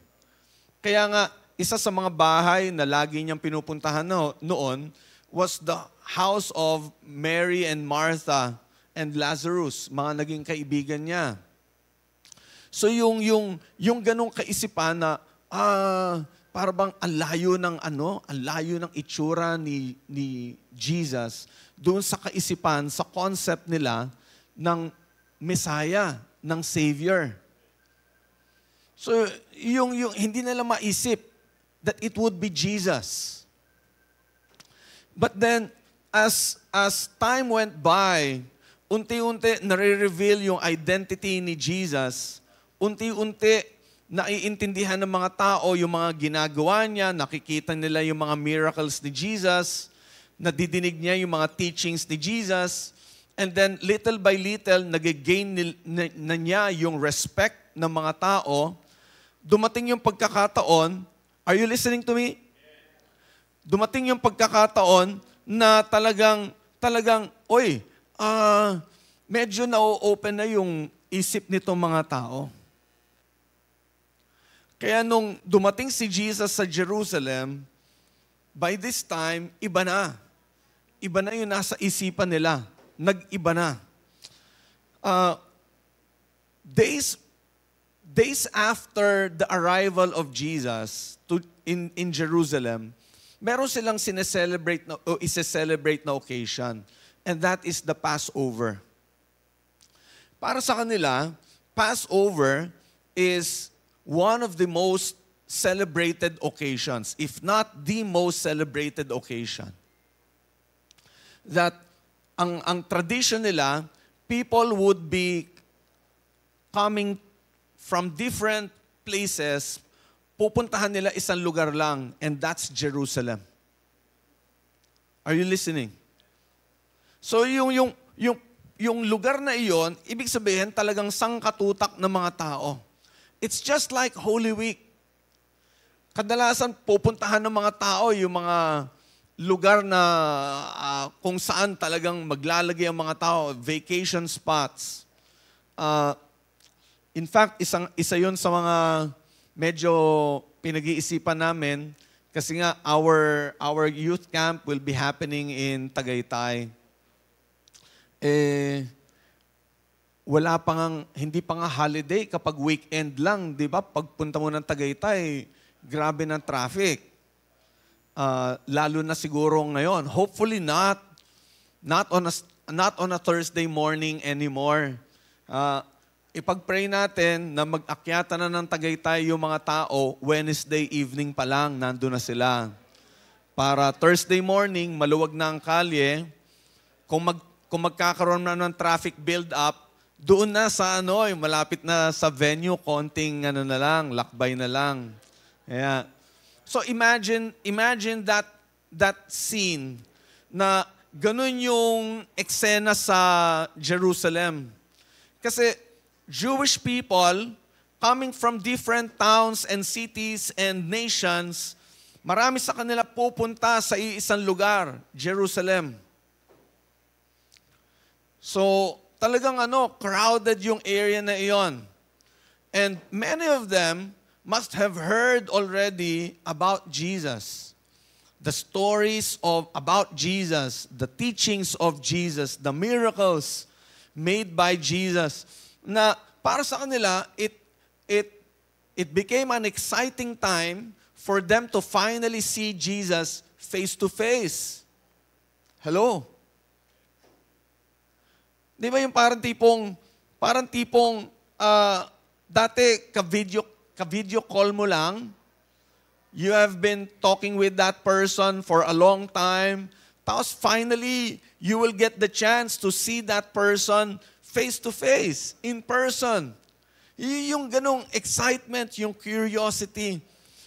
Kaya nga, isa sa mga bahay na lagi niyang pinupuntahan noon was the house of Mary and Martha and Lazarus, mga naging kaibigan niya. So yung ganong kaisipan na, para bang ang layo ng itsura ni Jesus doon sa kaisipan, sa concept nila ng Messiah, ng Savior. So yung hindi nila maisip that it would be Jesus. But then, as time went by, unti-unti nare-reveal yung identity ni Jesus. Unti-unti naiintindihan ng mga tao yung mga ginagawa niya, nakikita nila yung mga miracles ni Jesus, nadidinig niya yung mga teachings ni Jesus, and then little by little, nag-gain na niya yung respect ng mga tao. Dumating yung pagkakataon, are you listening to me? Dumating yung pagkakataon na talagang, medyo na-open na yung isip nitong mga tao. Kaya nung dumating si Jesus sa Jerusalem, by this time, iba na. Iba na yung nasa isipan nila. Nag-iba na. Days after the arrival of Jesus in Jerusalem, meron silang sineselebrate o ise-celebrate na occasion. And that is the Passover. Para sa kanila, Passover is one of the most celebrated occasions, if not the most celebrated occasion. That ang tradition nila, people would be coming from different places, pupuntahan nila isang lugar lang, and that's Jerusalem. Are you listening? So yung lugar na iyon, ibig sabihin talagang sangkatutak ng mga tao. It's just like Holy Week. Kadalasan pupuntahan ng mga tao yung mga lugar na kung saan talagang maglalagay ang mga tao, vacation spots. In fact, isa yun sa mga medyo pinag-iisipan namin kasi nga our youth camp will be happening in Tagaytay. Hindi pa nga holiday kapag weekend lang, di ba? Pagpunta mo ng Tagaytay, grabe ng traffic. Lalo na siguro ngayon. Hopefully not on a Thursday morning anymore. Ipag-pray natin na mag-akyata na ng Tagaytay yung mga tao, Wednesday evening pa lang, nandun na sila. Para Thursday morning, maluwag na ang kalye. Kung magkakaroon na ng traffic build-up, doon na sa malapit na sa venue, konting na lang, lakbay na lang. Yeah. So imagine that scene na ganun yung eksena sa Jerusalem. Kasi Jewish people coming from different towns and cities and nations, marami sa kanila pupunta sa iisang lugar, Jerusalem. So talagang crowded yung area na iyon. And many of them must have heard already about Jesus. The stories about Jesus, the teachings of Jesus, the miracles made by Jesus. Na para sa kanila, it became an exciting time for them to finally see Jesus face to face. Hello? Di ba yung parang tipong dati ka-video call mo lang, you have been talking with that person for a long time, tapos finally, you will get the chance to see that person face to face, in person. Yung ganong excitement, yung curiosity.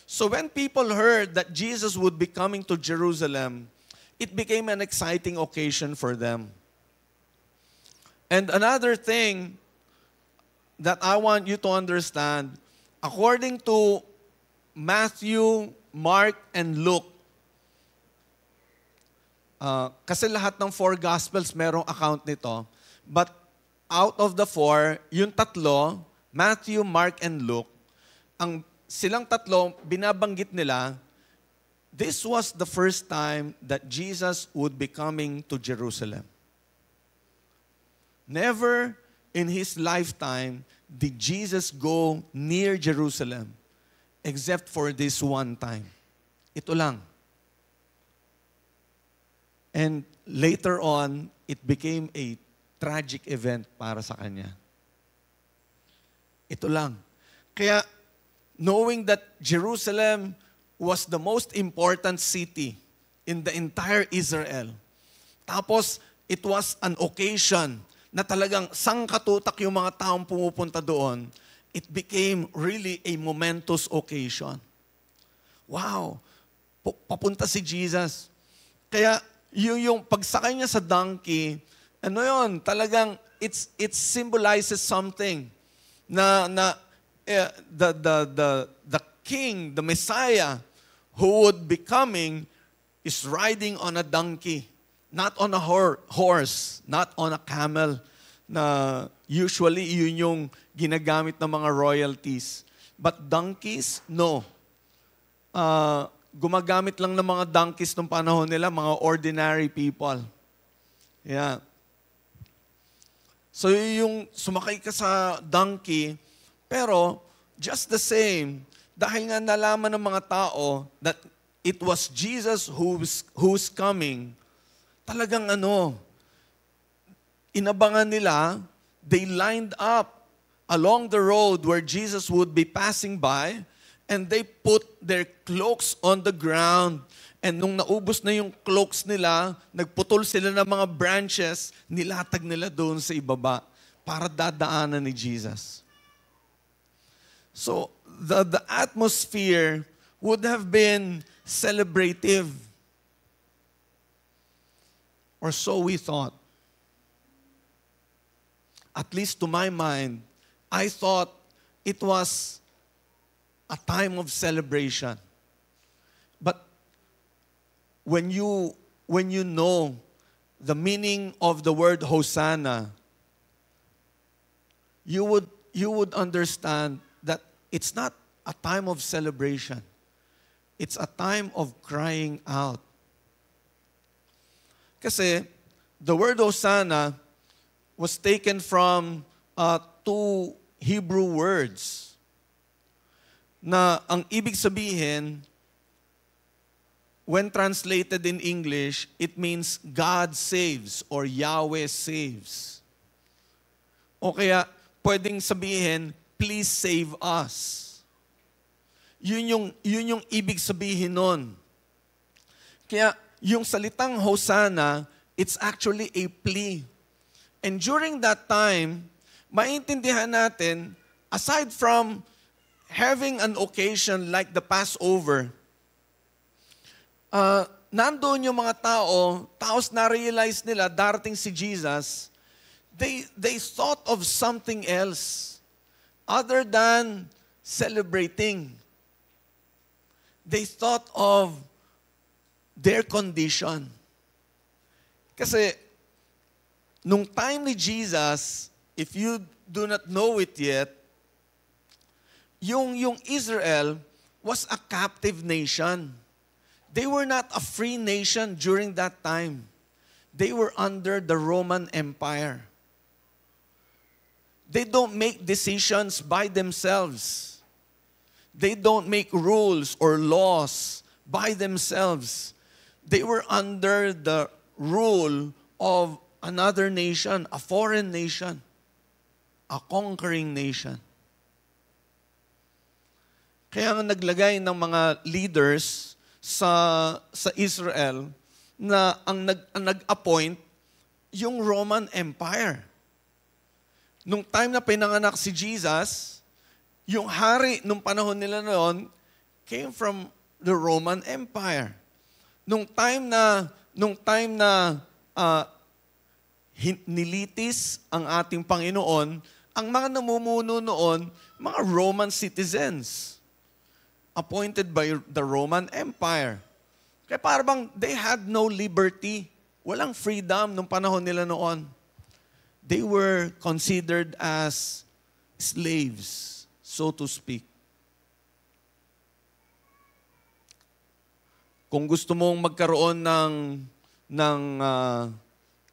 So when people heard that Jesus would be coming to Jerusalem, it became an exciting occasion for them. And another thing that I want you to understand, according to Matthew, Mark, and Luke, kasi lahat ng 4 Gospels merong account nito, but out of the 4, yung tatlo, Matthew, Mark, and Luke, silang tatlo, binabanggit nila, this was the first time that Jesus would be coming to Jerusalem. never in his lifetime did Jesus go near Jerusalem except for this one time. Ito lang. And later on, it became a tragic event para sa kanya. Ito lang. Kaya, knowing that Jerusalem was the most important city in the entire Israel, tapos it was an occasion na talagang sangkatutak yung mga taong pumupunta doon, it became really a momentous occasion. Wow! Papunta si Jesus. Kaya, yung pagsakay niya sa donkey, ano yun, talagang it symbolizes something na the king, the Messiah who would be coming is riding on a donkey, not on a horse, not on a camel, na usually yun yung ginagamit ng mga royalties. But donkeys, no. Gumagamit lang ng mga donkeys nung panahon nila, mga ordinary people. Yeah. So yung sumakay ka sa donkey, pero just the same, dahil nga nalaman ng mga tao that it was Jesus who's coming, talagang inabangan nila, they lined up along the road where Jesus would be passing by, and they put their cloaks on the ground. And nung naubos na yung cloaks nila, nagputol sila ng mga branches, nilatag nila doon sa ibaba para dadaanan ni Jesus. So, the atmosphere would have been celebrative. Or so we thought. At least to my mind, I thought it was a time of celebration. But when you know the meaning of the word Hosanna, you would understand that it's not a time of celebration. It's a time of crying out. Kasi the word Hosanna was taken from two Hebrew words na ang ibig sabihin, when translated in English, it means God saves or Yahweh saves. O kaya, pwedeng sabihin, please save us. Yun yung ibig sabihin nun. Kaya, yung salitang Hosanna, it's actually a plea. And during that time, maintindihan natin, aside from having an occasion like the Passover, nandoon yung mga taos na-realize nila, darating si Jesus, they thought of something else other than celebrating. They thought of their condition. Kasi, nung time ni Jesus, if you do not know it yet, yung Israel was a captive nation. They were not a free nation during that time. They were under the Roman Empire. They don't make decisions by themselves. They don't make rules or laws by themselves. They were under the rule of another nation, a foreign nation, a conquering nation. Kaya nga naglagay ng mga leaders sa Israel na ang nag-appoint yung Roman Empire. Nung time na pinanganak si Jesus, yung hari nung panahon nila noon came from the Roman Empire. Nung time na nilitis ang ating Panginoon, ang mga namumuno noon, mga Roman citizens, appointed by the Roman Empire. Kaya parang they had no liberty. Walang freedom nung panahon nila noon. They were considered as slaves, so to speak. Kung gusto mong magkaroon ng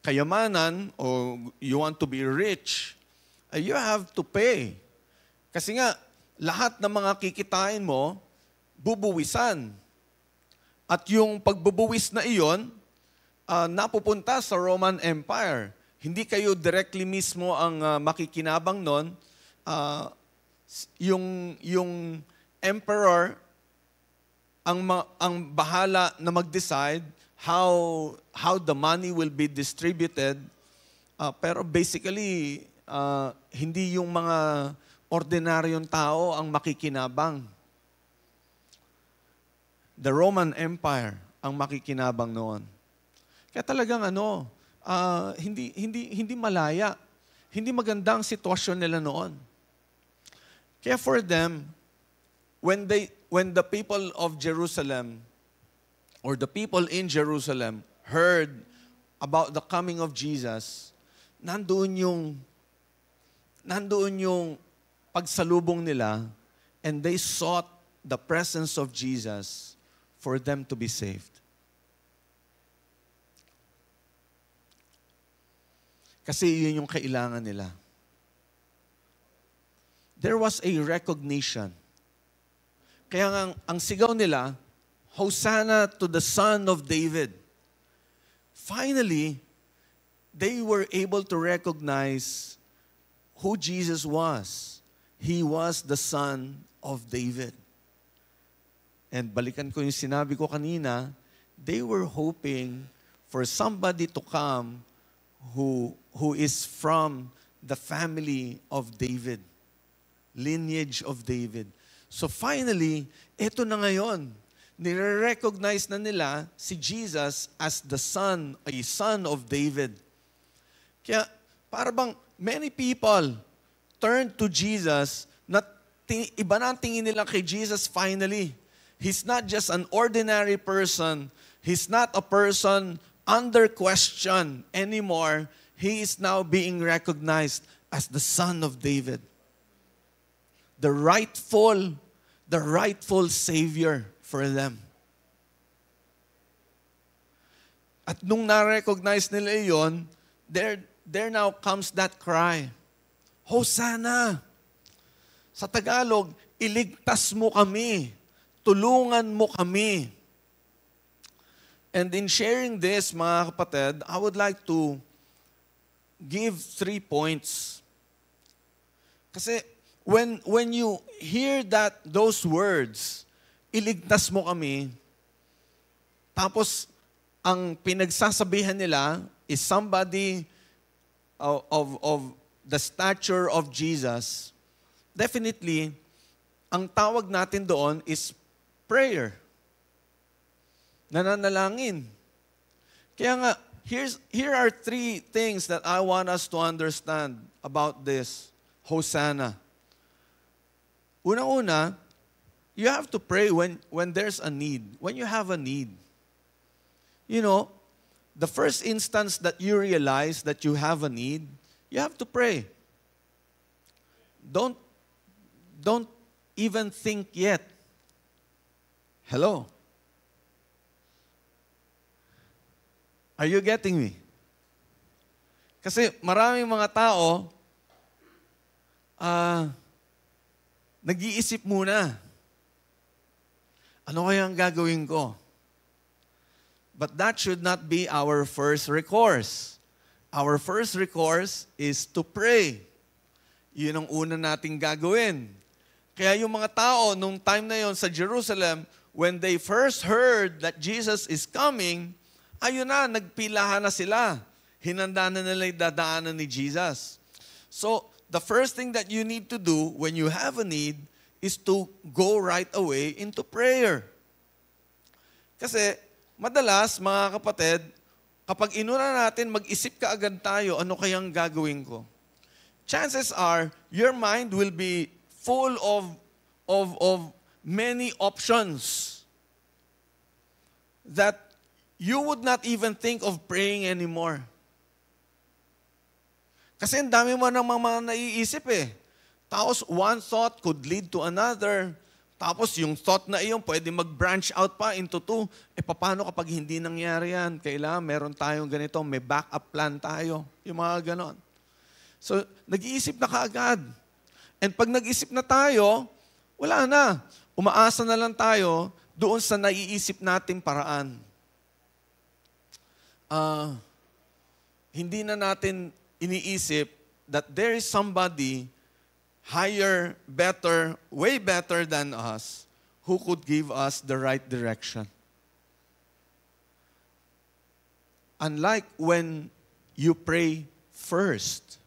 kayamanan o you want to be rich, you have to pay. Kasi nga, lahat ng mga kikitain mo, bubuwisan. At yung pagbubuwis na iyon, napupunta sa Roman Empire. Hindi kayo directly mismo ang makikinabang nun. Yung emperor ang bahala na mag-decide how the money will be distributed. Pero basically, hindi yung mga ordinaryong tao ang makikinabang. The Roman Empire ang makikinabang noon. Kaya talagang hindi malaya. Hindi maganda ang sitwasyon nila noon. Kaya for them, when the people of Jerusalem or the people in Jerusalem heard about the coming of Jesus, nandoon yung pagsalubong nila, and they sought the presence of Jesus for them to be saved. Kasi yun yung kailangan nila. There was a recognition. Kaya nga, ang sigaw nila, Hosanna to the Son of David. Finally, they were able to recognize who Jesus was. He was the Son of David. And balikan ko yung sinabi ko kanina, they were hoping for somebody to come who is from the family of David, lineage of David. So finally, eto na ngayon, nire-recognize na nila si Jesus as the son, a son of David. Kaya para bang many people turn to Jesus, iba na ang tingin nila kay Jesus finally. He's not just an ordinary person. He's not a person under question anymore. He is now being recognized as the Son of David. The rightful Savior for them. At nung na-recognize nila iyon, there now comes that cry, Hosanna! Sa Tagalog, iligtas mo kami. Tulungan mo kami. And in sharing this, mga kapatid, I would like to give 3 points. Kasi when you hear those words, iligtas mo kami, tapos ang pinagsasabihan nila is somebody of the stature of Jesus, definitely, ang tawag natin doon is prayer. Nananalangin. Kaya nga, here are 3 things that I want us to understand about this Hosanna. Una-una, you have to pray when there's a need, when you have a need. You know, the first instance that you realize that you have a need, you have to pray. Don't even think yet. Hello? Are you getting me? Kasi maraming mga tao, nag-iisip muna. Ano kaya ang gagawin ko? But that should not be our first recourse. Our first recourse is to pray. Yun ang una nating gagawin. Kaya yung mga tao, nung time na yon sa Jerusalem, when they first heard that Jesus is coming, ayun na, nagpilahan na sila. Hinanda na nila yung dadaanan ni Jesus. So, the first thing that you need to do when you have a need is to go right away into prayer. Kasi, madalas, mga kapatid, kapag inuna natin, mag-isip ka agad tayo, ano kayang gagawin ko? Chances are, your mind will be full of many options that you would not even think of praying anymore. Kasi ang dami mo ng mga naiisip eh. Tapos one thought could lead to another. Tapos yung thought na iyon, pwede mag-branch out pa into two. Paano kapag hindi nangyari yan? Kailangan meron tayong ganito, may backup plan tayo. Yung mga ganon. So, nag-iisip na kaagad. And pag nag-isip na tayo, wala na. Umaasa na lang tayo doon sa naiisip nating paraan. Hindi na natin iniisip that there is somebody higher, better, way better than us who could give us the right direction. Unlike when you pray first,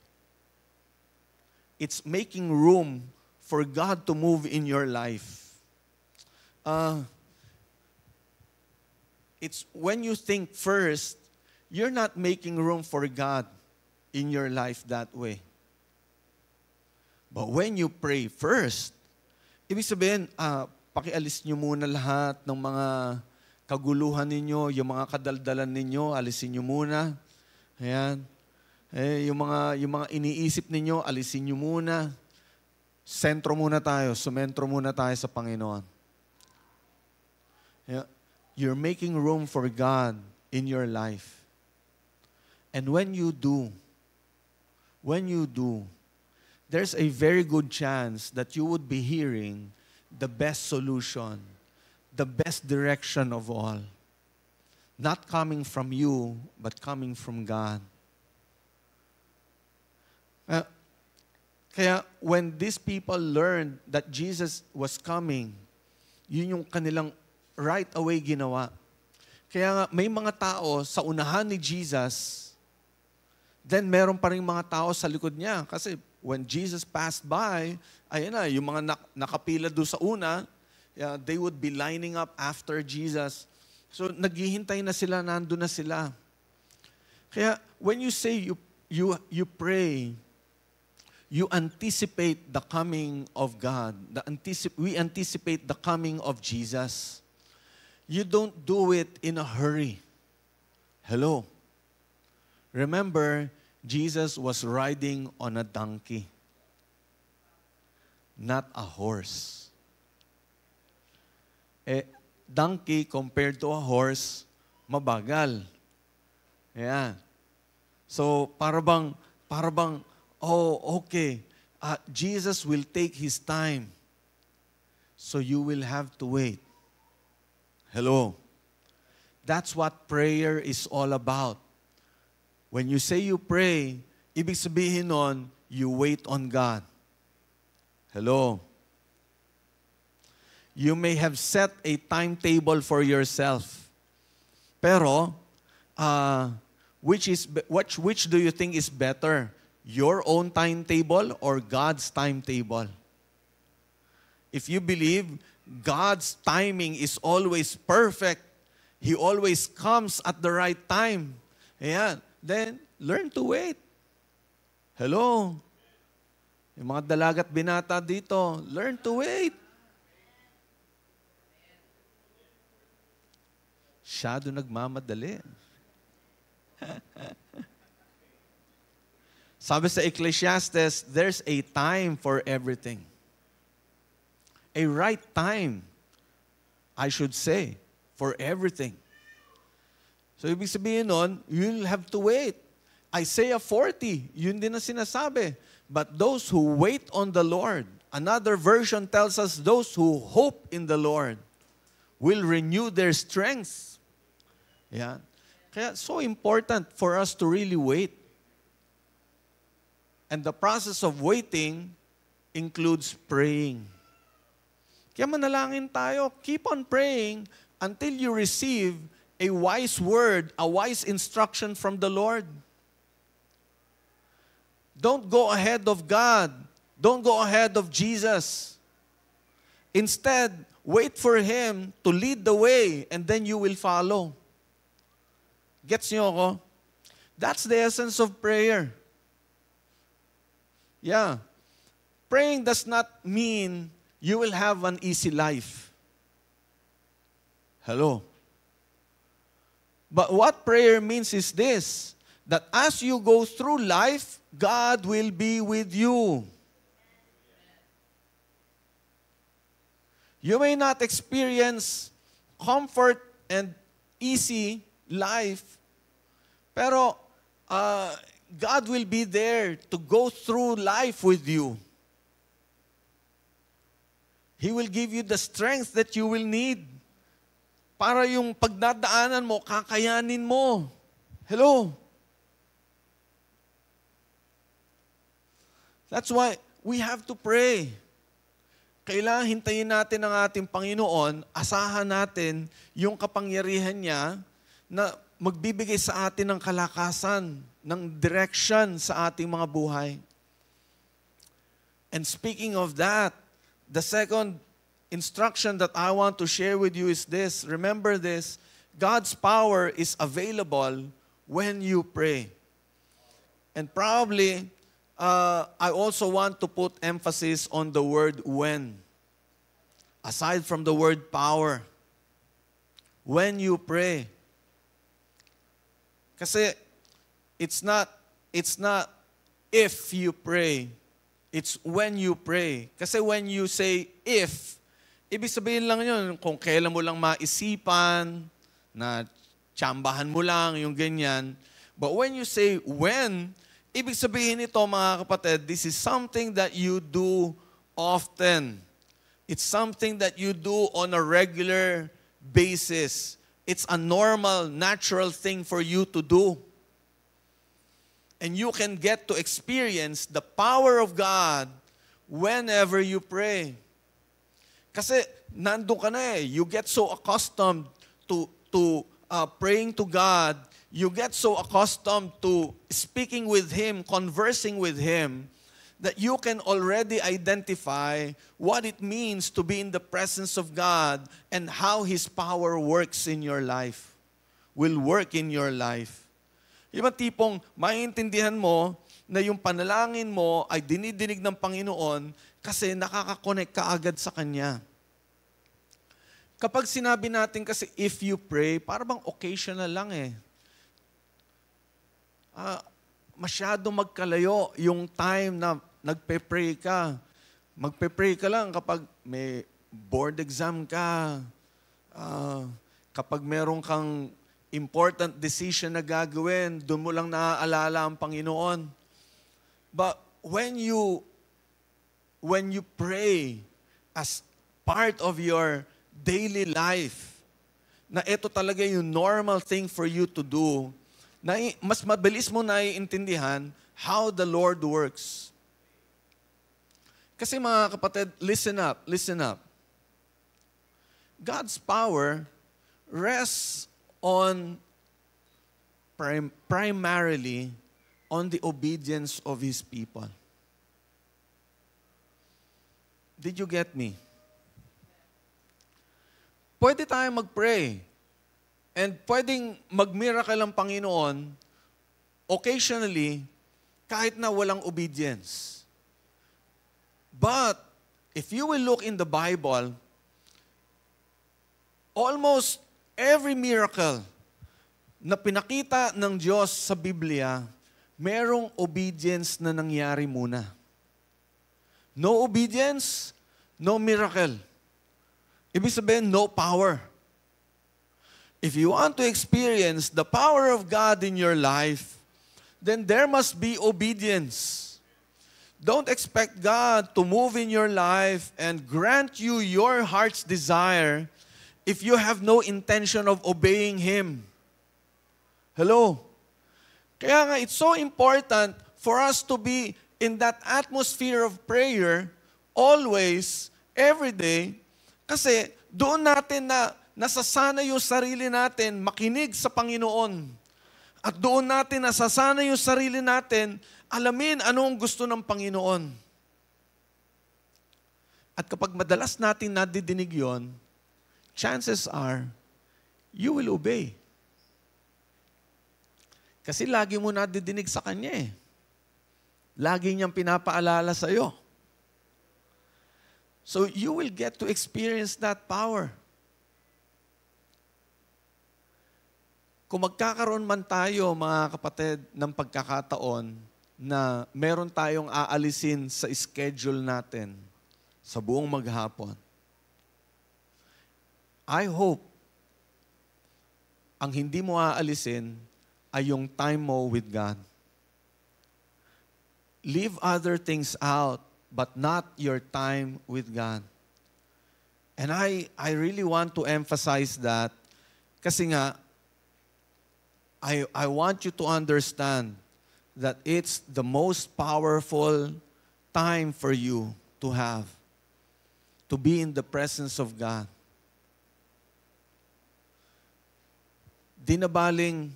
it's making room for God to move in your life. It's when you think first, you're not making room for God in your life that way. But when you pray first, ibig sabihin, pakialis nyo muna lahat ng mga kaguluhan ninyo, yung mga kadaldalan ninyo, alisin nyo muna. Ayan. Yung mga iniisip ninyo, alisin nyo muna. Sentro muna tayo, sumentro muna tayo sa Panginoon. You're making room for God in your life. And when you do, there's a very good chance that you would be hearing the best solution, the best direction of all. Not coming from you, but coming from God. Kaya when these people learned that Jesus was coming, yun yung kanilang right away ginawa. Kaya nga, may mga tao sa unahan ni Jesus, then meron pa rin mga tao sa likod niya. Kasi when Jesus passed by, ayun na, yung mga nakapila doon sa una, they would be lining up after Jesus. So naghihintay na sila, nandun na sila. Kaya when you say you pray, you anticipate the coming of God. We anticipate the coming of Jesus. You don't do it in a hurry. Hello. Remember, Jesus was riding on a donkey, not a horse. Donkey compared to a horse, mabagal. Yeah. So, para bang, okay, Jesus will take His time, so you will have to wait. Hello. That's what prayer is all about. When you say you pray, ibig sabihin nun, you wait on God. Hello. You may have set a timetable for yourself. Pero, which do you think is better? Your own timetable or God's timetable? If you believe God's timing is always perfect, He always comes at the right time, ayan, then learn to wait. Hello. Yung mga dalagat binata dito, learn to wait. Masyado nagmamadali. Sabi sa Ecclesiastes, there's a time for everything. A right time, I should say, for everything. So, ibig sabihin nun, you'll have to wait. Isaiah 40, yun din na sinasabi. But those who wait on the Lord, another version tells us those who hope in the Lord will renew their strength. Yeah. Kaya so important for us to really wait. And the process of waiting includes praying. Kaya manalangin tayo, keep on praying until you receive a wise word, a wise instruction from the Lord. Don't go ahead of God. Don't go ahead of Jesus. Instead, wait for Him to lead the way and then you will follow. Gets niyo ako? That's the essence of prayer. Yeah. Praying does not mean you will have an easy life. Hello. But what prayer means is this, that as you go through life, God will be with you. You may not experience comfort and easy life, pero God will be there to go through life with you. He will give you the strength that you will need para yung pagdadaanan mo, kakayanin mo. Hello? That's why we have to pray. Kailangan hintayin natin ang ating Panginoon, asahan natin yung kapangyarihan niya na magbibigay sa atin ng kalakasan, ng direction sa ating mga buhay. And speaking of that, the second instruction that I want to share with you is this. Remember this, God's power is available when you pray. And probably, I also want to put emphasis on the word when. Aside from the word power. When you pray. Kasi it's not if you pray. It's when you pray. Kasi when you say if, ibig sabihin lang yun, kung kailan mo lang maisipan, na tsambahan mo lang, yung ganyan. But when you say when, ibig sabihin nito mga kapatid, this is something that you do often. It's something that you do on a regular basis. It's a normal, natural thing for you to do. And you can get to experience the power of God whenever you pray. Kasi nandun ka na eh. You get so accustomed to praying to God. You get so accustomed to speaking with Him, conversing with Him, that you can already identify what it means to be in the presence of God and how His power works in your life, will work in your life. Yung tipong maintindihan mo na yung panalangin mo ay dinidinig ng Panginoon kasi nakakakonect ka agad sa Kanya. Kapag sinabi natin kasi if you pray, parang occasional lang eh. Masyado magkalayo yung time na nagpe-pray ka. Magpe-pray ka lang kapag may board exam ka, kapag meron kang important decision na gagawin, doon mo lang naaalala ang Panginoon. But when you pray as part of your daily life, na ito talaga yung normal thing for you to do, na mas mabilis mo naiintindihan how the Lord works. Kasi mga kapatid, listen up. God's power rests on primarily on the obedience of His people. Did you get me? Pwede tayong mag-pray. And pwedeng mag-miracle ang Panginoon occasionally kahit na walang obedience. But if you will look in the Bible, almost every miracle na pinakita ng Diyos sa Biblia, merong obedience na nangyari muna. No obedience, no miracle. Ibig sabihin, no power. If you want to experience the power of God in your life, then there must be obedience. Don't expect God to move in your life and grant you your heart's desire if you have no intention of obeying Him. Hello? Kaya nga, it's so important for us to be in that atmosphere of prayer always, every day, kasi doon natin na nasasana yung sarili natin makinig sa Panginoon. At doon natin nasasana yung sarili natin alamin anong gusto ng Panginoon. At kapag madalas natin nadidinig yon, chances are, you will obey. Kasi lagi mo nadidinig sa Kanya eh. Lagi niyang pinapaalala sa iyo. So you will get to experience that power. Kung magkakaroon man tayo, mga kapatid, ng pagkakataon na meron tayong aalisin sa schedule natin sa buong maghapon, I hope ang hindi mo aalisin ay yung time mo with God. Leave other things out, but not your time with God. And I really want to emphasize that kasi nga, I want you to understand that it's the most powerful time for you to have, to be in the presence of God. Di na baling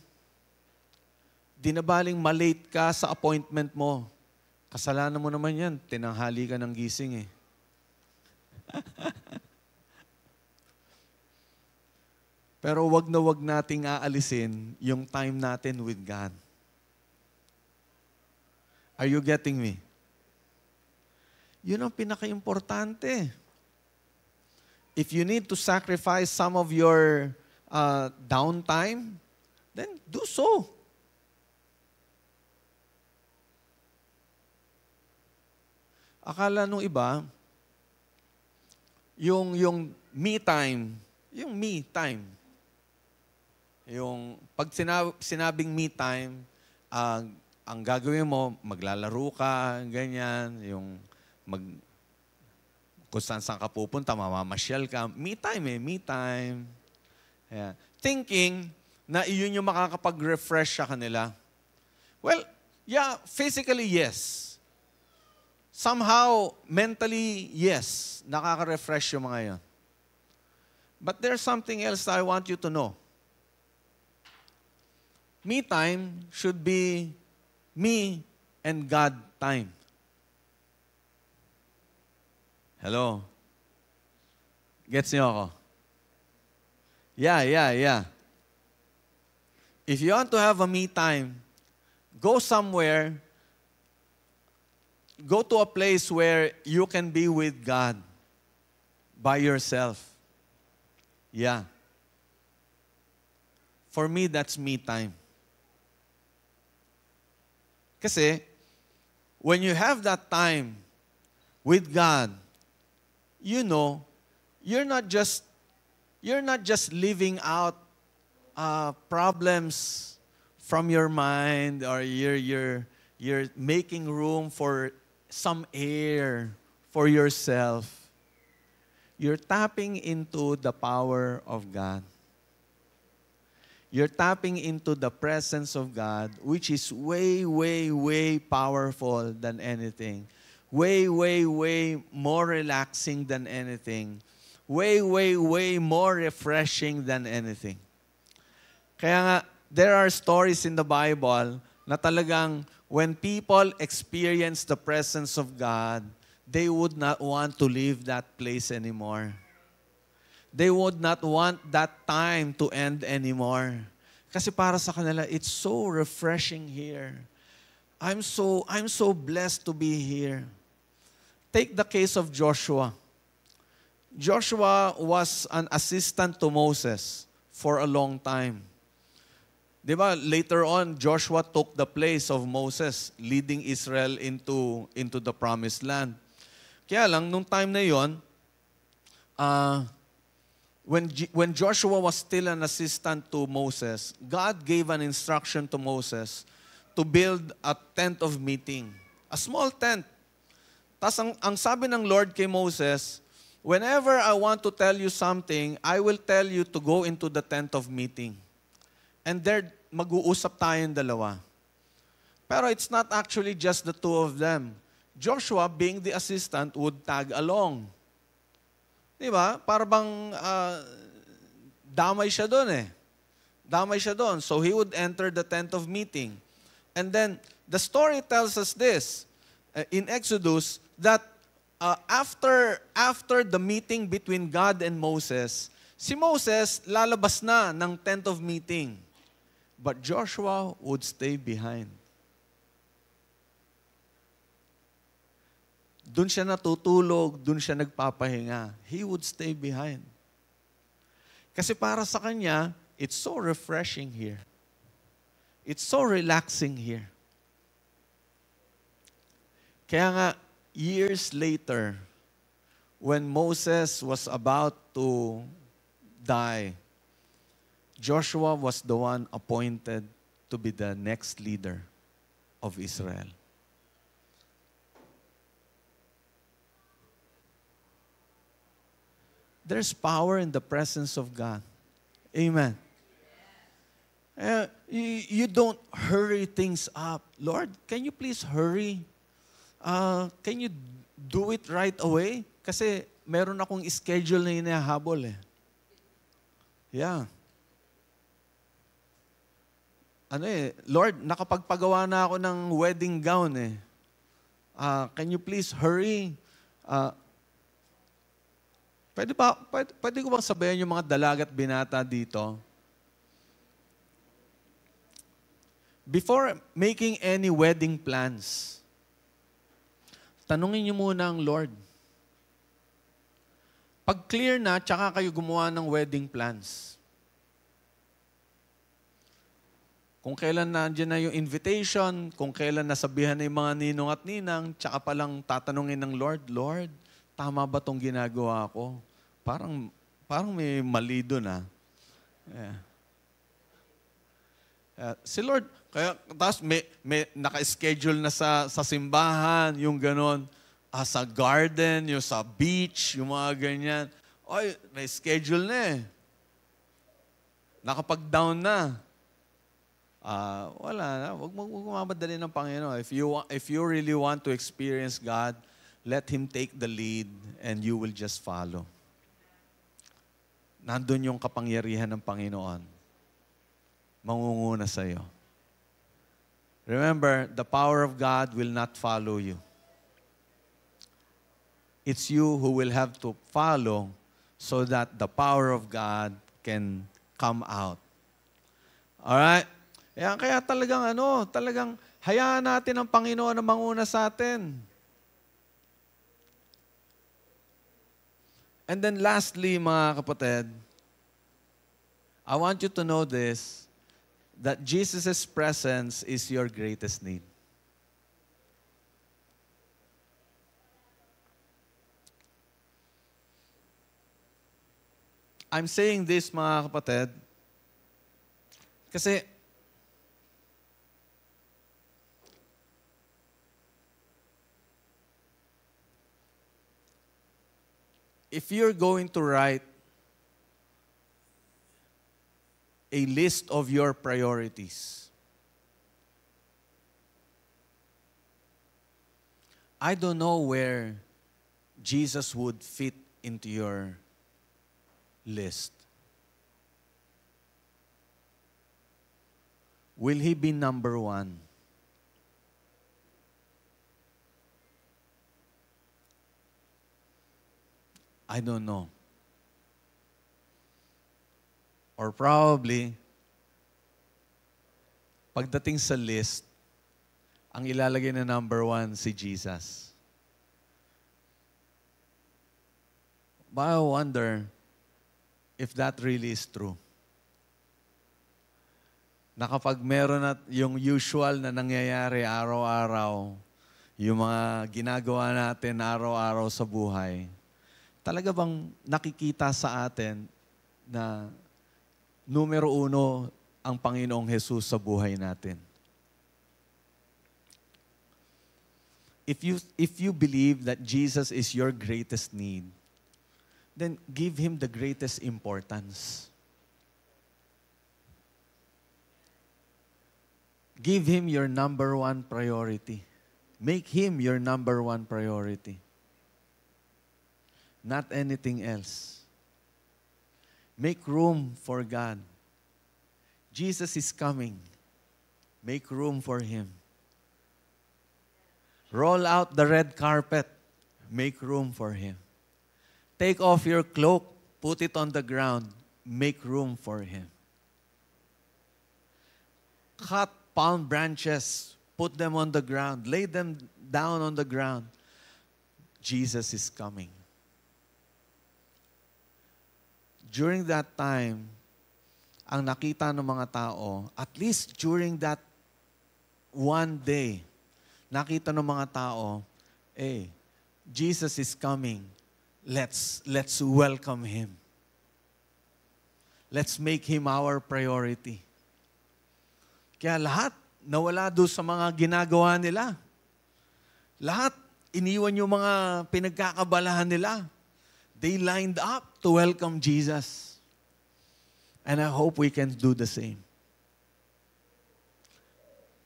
malate ka sa appointment mo. Kasalanan mo naman yan, tinanghali ka ng gising eh. Pero wag na wag nating aalisin yung time natin with God. Are you getting me? Yun ang pinaka-importante. If you need to sacrifice some of your downtime, then do so. Akala nung iba, yung me time, yung pag sinabing me time, ang gagawin mo, maglalaro ka, ganyan, kung saan ka pupunta, mamamasyal ka. Me time. Yeah. Thinking na iyon yung makakapag-refresh sa kanila. Well, yeah, physically, yes. Somehow, mentally, yes, nakaka-refresh yung mga yun. But there's something else that I want you to know. Me time should be me and God time. Hello? Gets niyo ako? Yeah. If you want to have a me time, go somewhere, go to a place where you can be with God by yourself. Yeah. For me, that's me time. Kasi, when you have that time with God, you know, you're not just living out problems from your mind, or you're making room for some air for yourself. You're tapping into the power of God. You're tapping into the presence of God, which is way, way, way powerful than anything. Way, way, way more relaxing than anything. Way, way, way more refreshing than anything. Kaya nga, there are stories in the Bible na talagang when people experience the presence of God, they would not want to leave that place anymore. They would not want that time to end anymore. Kasi para sa kanila, it's so refreshing here. I'm so blessed to be here. Take the case of Joshua. Joshua was an assistant to Moses for a long time. Diba, later on, Joshua took the place of Moses, leading Israel into the promised land. Kaya lang, nung time na yon, when Joshua was still an assistant to Moses, God gave an instruction to Moses to build a tent of meeting. A small tent. Tas ang sabi ng Lord kay Moses, whenever I want to tell you something, I will tell you to go into the tent of meeting. And there, mag-uusap tayong dalawa. Pero it's not actually just the two of them. Joshua, being the assistant, would tag along. Diba? Para bang damay siya doon eh. Damay siya doon. So he would enter the tent of meeting. And then, the story tells us this, in Exodus, that after the meeting between God and Moses, si Moses lalabas na ng tent of meeting. But Joshua would stay behind. Doon siya natutulog, doon siya nagpapahinga. He would stay behind. Kasi para sa kanya, it's so refreshing here. It's so relaxing here. Kaya nga, years later, when Moses was about to die, Joshua was the one appointed to be the next leader of Israel. There's power in the presence of God. Amen. You don't hurry things up. Lord, can you please hurry? Can you do it right away? Kasi meron akong schedule na hinahabol eh. Yeah. Lord, nakapagpagawa na ako ng wedding gown eh. Can you please hurry? Pwede ko bang sabayan yung mga dalaga at binata dito? Before making any wedding plans, tanungin niyo muna ang Lord. Pag clear na, tsaka kayo gumawa ng wedding plans. Kung kailan nandiyan na yung invitation, kung kailan nasabihan na yung mga ninong at ninang, tsaka palang tatanungin ng Lord, Lord, tama ba itong ginagawa ko? Parang may mali doon ah. Yeah. Si Lord, kaya tapos may naka-schedule na sa simbahan, yung ganon. Sa garden, yung sa beach, yung mga ganyan. Oy, may schedule na eh. Nakapag-down na. Wala na. Huwag mamadali ng Panginoon. If you really want to experience God, let Him take the lead and you will just follow. Nandun yung kapangyarihan ng Panginoon. Mangunguna sa iyo. Remember, the power of God will not follow you. It's you who will have to follow so that the power of God can come out. Alright? Kaya talagang hayaan natin ang Panginoon na manguna sa atin. And then lastly, mga kapatid, I want you to know this, that Jesus' presence is your greatest need. I'm saying this, mga kapatid, kasi if you're going to write a list of your priorities, I don't know where Jesus would fit into your list. Will He be number one? I don't know. Or probably, pagdating sa list, ang ilalagay na number one si Jesus. But I wonder if that really is true. Na kapag meron na yung usual na nangyayari araw-araw, yung mga ginagawa natin araw-araw sa buhay, talaga bang nakikita sa atin na numero uno ang Panginoong Jesus sa buhay natin? If you believe that Jesus is your greatest need, then give Him the greatest importance. Give Him your number one priority. Make Him your number one priority. Not anything else. Make room for God. Jesus is coming. Make room for Him. Roll out the red carpet. Make room for Him. Take off your cloak. Put it on the ground. Make room for Him. Cut palm branches. Put them on the ground. Lay them down on the ground. Jesus is coming. During that time, ang nakita ng mga tao, at least during that one day, nakita ng mga tao, Jesus is coming. Let's welcome Him. Let's make Him our priority. Kaya lahat, nawala doon sa mga ginagawa nila. Lahat, iniwan yung mga pinagkakabalahan nila. They lined up to welcome Jesus. And I hope we can do the same.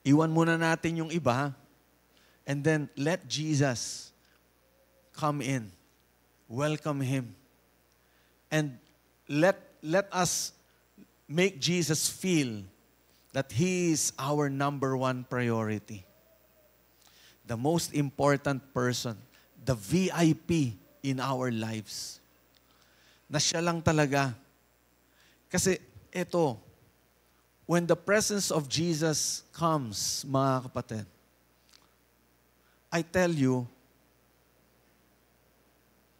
Iwan muna natin yung iba, and then let Jesus come in. Welcome Him. And let us make Jesus feel that He is our number one priority. The most important person, the VIP in our lives. Na siya lang talaga. Kasi ito, when the presence of Jesus comes, mga kapatid, I tell you,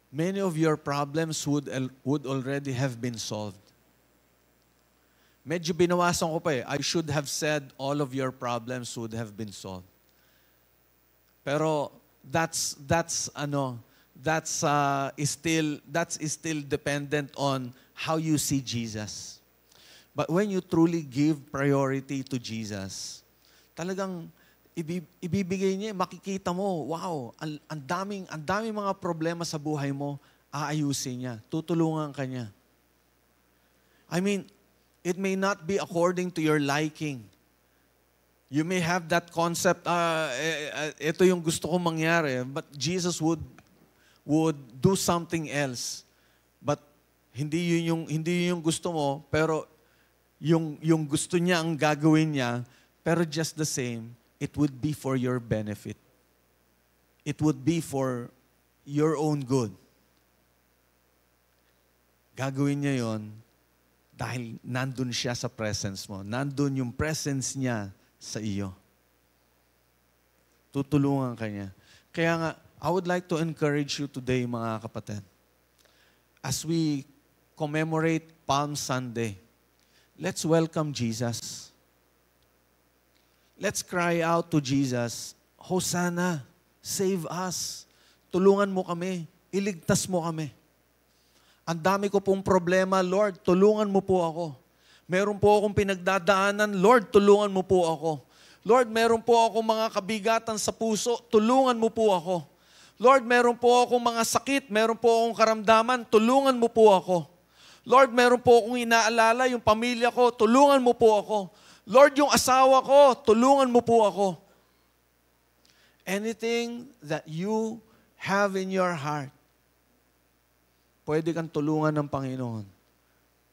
many of your problems would already have been solved. Medyo binawasan ko pa eh. I should have said all of your problems would have been solved. Pero that's still dependent on how you see Jesus. But when you truly give priority to Jesus, talagang ibibigay niya, makikita mo, wow, ang daming mga problema sa buhay mo, aayusin niya, tutulungan ka niya. I mean, it may not be according to your liking. You may have that concept, ito yung gusto kong mangyari, but Jesus would do something else. But hindi yun yung gusto mo, pero yung gusto niya ang gagawin niya, pero just the same, it would be for your benefit. It would be for your own good. Gagawin niya yon dahil nandun siya sa presence mo. Nandun yung presence niya sa iyo. Tutulungan ka niya. Kaya nga, I would like to encourage you today, mga kapatid, as we commemorate Palm Sunday, let's welcome Jesus. Let's cry out to Jesus, Hosanna, save us. Tulungan mo kami, iligtas mo kami. Ang dami ko pong problema, Lord, tulungan mo po ako. Meron po akong pinagdadaanan, Lord, tulungan mo po ako. Lord, meron po akong mga kabigatan sa puso, tulungan mo po ako. Lord, meron po akong mga sakit, meron po akong karamdaman, tulungan mo po ako. Lord, meron po akong inaalala, yung pamilya ko, tulungan mo po ako. Lord, yung asawa ko, tulungan mo po ako. Anything that you have in your heart, pwede kang tulungan ng Panginoon.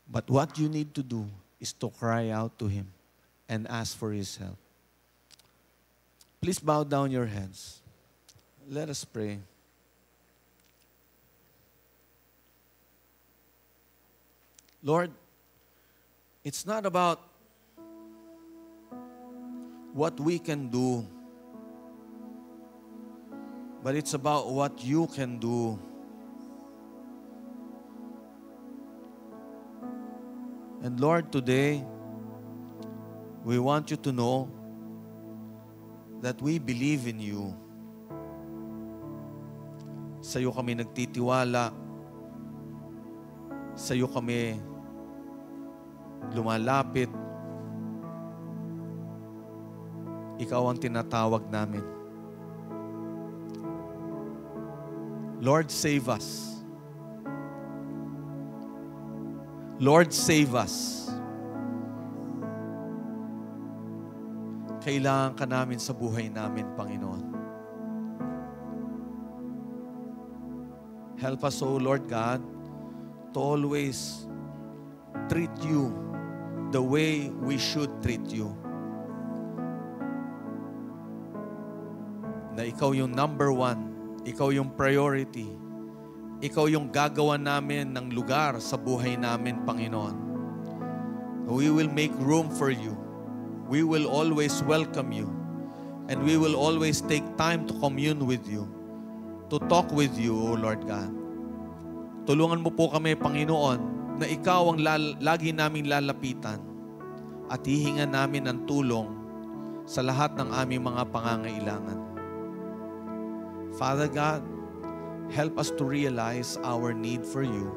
But what you need to do is to cry out to Him and ask for His help. Please bow down your heads. Let us pray. Lord, it's not about what we can do, but it's about what you can do. And Lord, today, we want you to know that we believe in you. Sa iyo kami nagtitiwala. Sa iyo kami lumalapit. Ikaw ang tinatawag namin. Lord, save us. Lord, save us. Kailangan ka namin sa buhay namin, Panginoon. Help us, O Lord God, to always treat you the way we should treat you. Na ikaw yung number one, ikaw yung priority, ikaw yung gagawa namin ng lugar sa buhay namin, Panginoon. We will make room for you. We will always welcome you. And we will always take time to commune with you, to talk with you, O Lord God. Tulungan mo po kami, Panginoon, na ikaw ang lagi naming lalapitan at hihingan namin ng tulong sa lahat ng aming mga pangangailangan. Father God, help us to realize our need for you.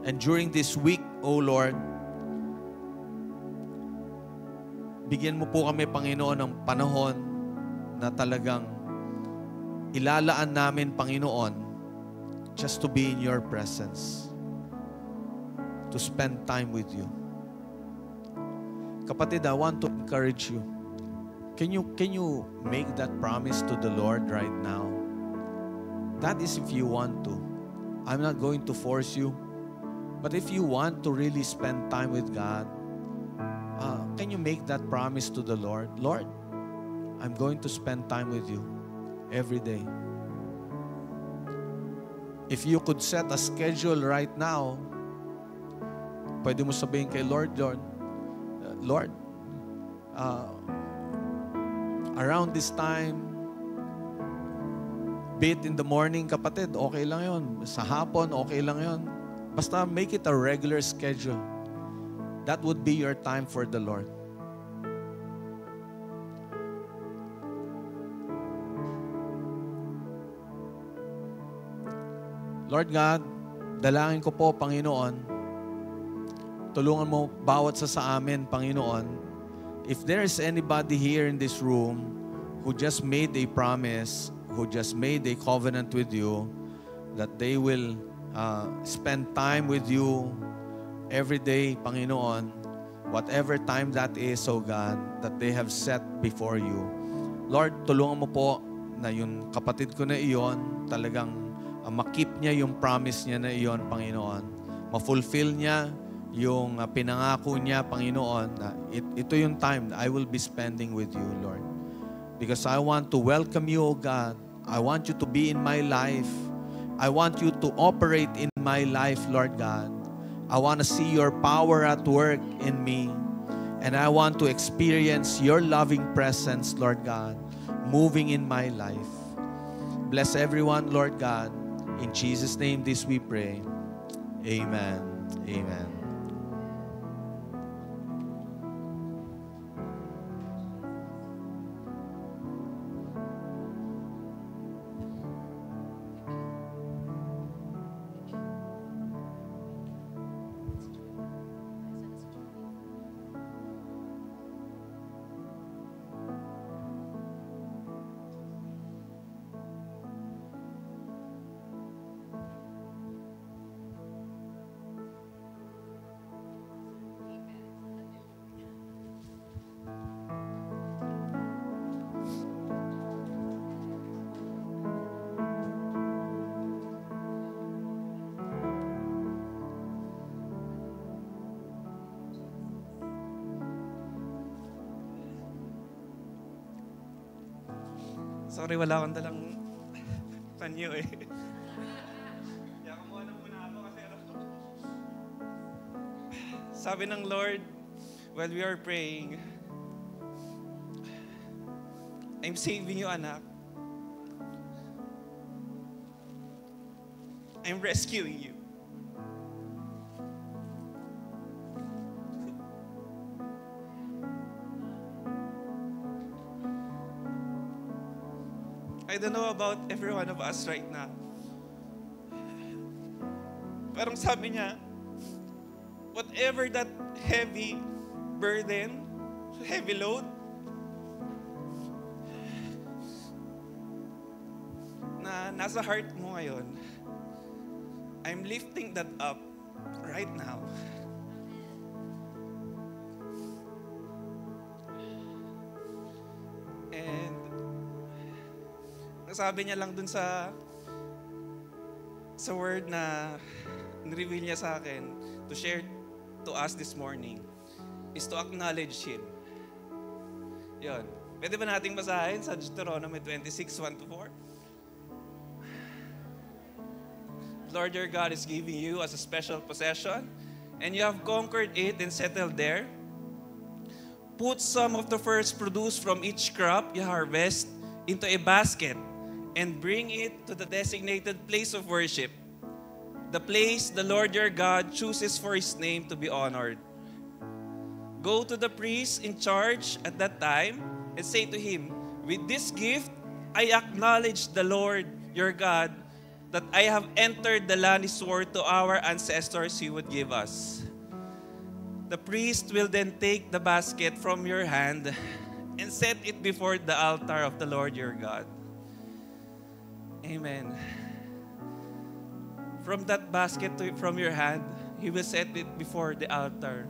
And during this week, O Lord, bigyan mo po kami, Panginoon, ng panahon na talagang ilalaan namin, Panginoon, just to be in your presence. To spend time with you. Kapatid, I want to encourage you. Can you make that promise to the Lord right now? That is if you want to. I'm not going to force you. But if you want to really spend time with God, can you make that promise to the Lord? Lord, I'm going to spend time with you every day. If you could set a schedule right now, pwede mo sabihin kay Lord, Lord, around this time, be it in the morning, kapatid, okay lang yun. Sa hapon, okay lang yun. Basta make it a regular schedule. That would be your time for the Lord. Lord God, dalangin ko po, Panginoon, tulungan mo bawat sa amin, Panginoon. If there is anybody here in this room who just made a promise, who just made a covenant with you, that they will spend time with you every day, Panginoon, whatever time that is, O God, that they have set before you. Lord, tulungan mo po na yung kapatid ko na iyon, talagang makip niya yung promise niya na iyon, Panginoon. Ma-fulfill niya yung pinangako niya, Panginoon, na ito yung time I will be spending with you, Lord. Because I want to welcome you, O God. I want you to be in my life. I want you to operate in my life, Lord God. I want to see your power at work in me. And I want to experience your loving presence, Lord God, moving in my life. Bless everyone, Lord God. In Jesus' name this we pray. Amen. Amen. Sorry, wala akong dalang panyo eh. Kaya kumuha na muna ako kasi sabi ng Lord, while we are praying, I'm saving you, anak. I'm rescuing you. I don't know about every one of us right now. Parang sabi niya, whatever that heavy burden, heavy load, na nasa heart mo ngayon, I'm lifting that up right now. And nasabi niya lang dun sa word na nireveal niya sa akin to share to us this morning is to acknowledge Him. Yun. Pwede ba nating basahin sa Deuteronomy 26, 1-4? Lord your God is giving you as a special possession, and you have conquered it and settled there. Put some of the first produce from each crop you harvest into a basket and bring it to the designated place of worship, the place the Lord your God chooses for His name to be honored. Go to the priest in charge at that time and say to him, with this gift, I acknowledge the Lord your God, that I have entered the land He swore to our ancestors He would give us. The priest will then take the basket from your hand and set it before the altar of the Lord your God. Amen. From that basket from your hand, He will set it before the altar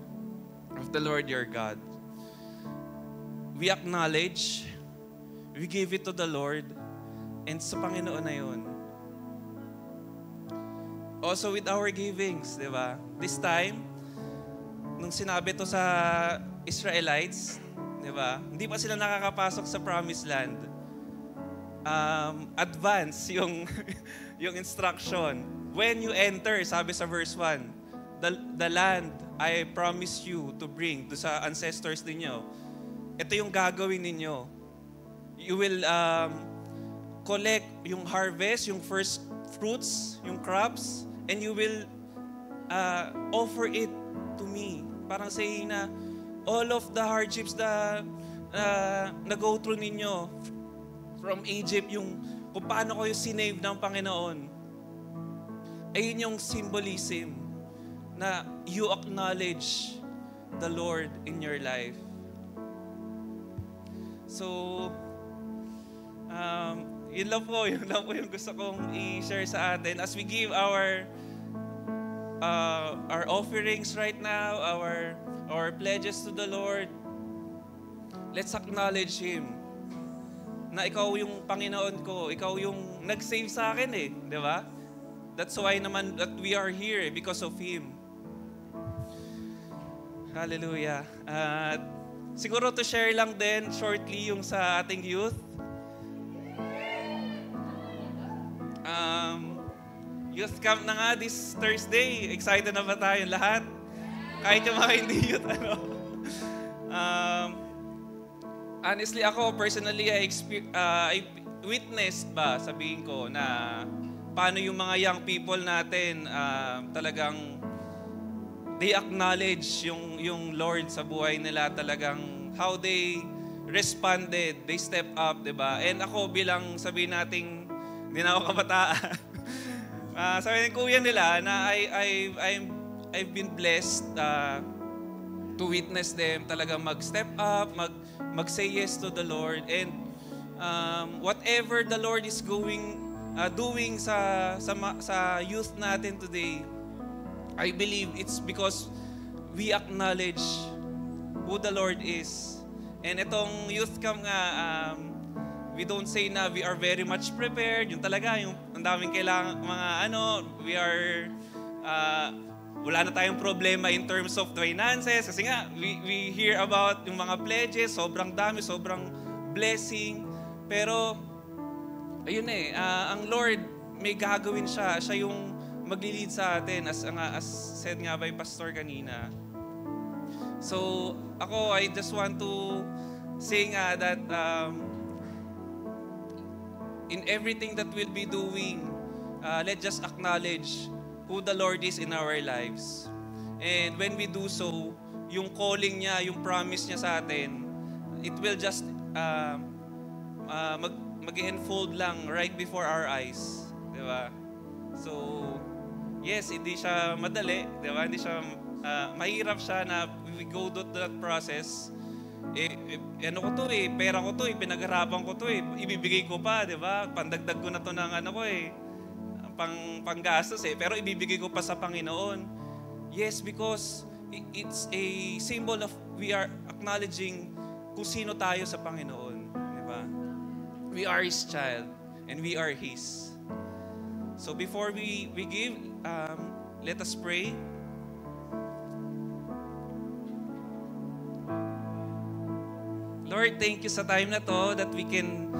of the Lord your God. We acknowledge, we give it to the Lord, and sa Panginoon na yun. Also with our givings, di ba? This time, nung sinabi to sa Israelites, di ba? Hindi pa sila nakakapasok sa Promised Land. Advance yung yung instruction. When you enter, sabi sa verse 1, the land I promise you to bring to sa ancestors ninyo, ito yung gagawin ninyo. You will collect yung harvest, yung first fruits, yung crops, and you will offer it to me. Parang saying na, all of the hardships na go through ninyo from Egypt, yung kung paano kayo sinave ng Panginoon, ayun yung symbolism na you acknowledge the Lord in your life. So, yun lang po yung gusto kong i-share sa atin. As we give our offerings right now, our pledges to the Lord, let's acknowledge Him. Na ikaw yung Panginoon ko, ikaw yung nag-save sa akin eh, di ba? That's why naman that we are here because of Him. Hallelujah. Siguro to share lang din shortly yung sa ating youth. Youth camp na nga this Thursday. Excited na ba tayong lahat? Kahit yung mga hindi youth, honestly, ako personally, I witnessed ba, sabihin ko, na paano yung mga young people natin talagang they acknowledge yung Lord sa buhay nila, talagang how they responded, they step up, diba? And ako bilang sabihin nating hindi na ako kabataan. Sabi ng kuya nila na I've been blessed to witness them talagang mag-step up, mag-say yes to the Lord, and whatever the Lord is doing sa youth natin today, I believe it's because we acknowledge who the Lord is. And itong youth camp nga, we don't say na we are very much prepared. Yung talaga, yung ang daming kailangan, we are, wala na tayong problema in terms of finances. Kasi nga, we hear about yung mga pledges, sobrang dami, sobrang blessing. Pero, ayun ang Lord, may gagawin siya. Siya yung maglilid sa atin, as said nga by Pastor kanina. So, ako, I just want to say nga that in everything that we'll be doing, let's just acknowledge who the Lord is in our lives. And when we do so, yung calling niya, yung promise niya sa atin, it will just mag-unfold lang right before our eyes. Diba? So, yes, hindi siya madali. Diba? Hindi siya, mahirap siya na we go to that process. Ano ko to pera ko to pinagharapan ko to ibibigay ko pa, di ba? Pandagdag ko na to ng panggastos pero ibibigay ko pa sa Panginoon. Yes, because it's a symbol of we are acknowledging kung sino tayo sa Panginoon, di ba? We are His child and we are His. So before we give, let us pray. Lord, thank you sa time na to that we can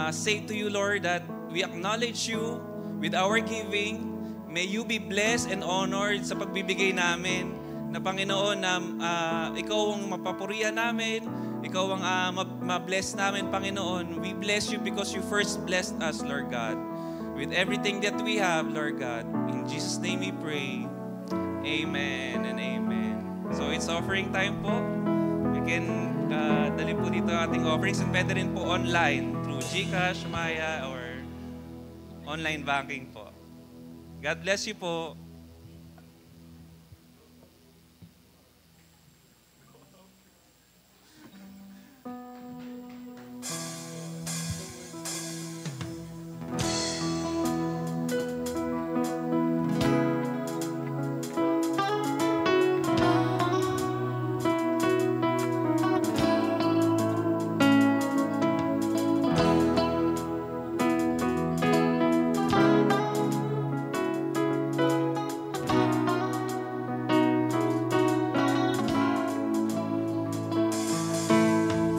say to you, Lord, that we acknowledge you with our giving. May you be blessed and honored sa pagbibigay namin. Na Panginoon, na ikaw ang mapapurihan namin, ikaw ang ma-bless namin, Panginoon. We bless you because you first blessed us, Lord God, with everything that we have, Lord God. In Jesus' name we pray. Amen and amen. So it's offering time po. We can dali po dito ating offerings, and pwede rin po online through GCash, Maya, or online banking po. God bless you po.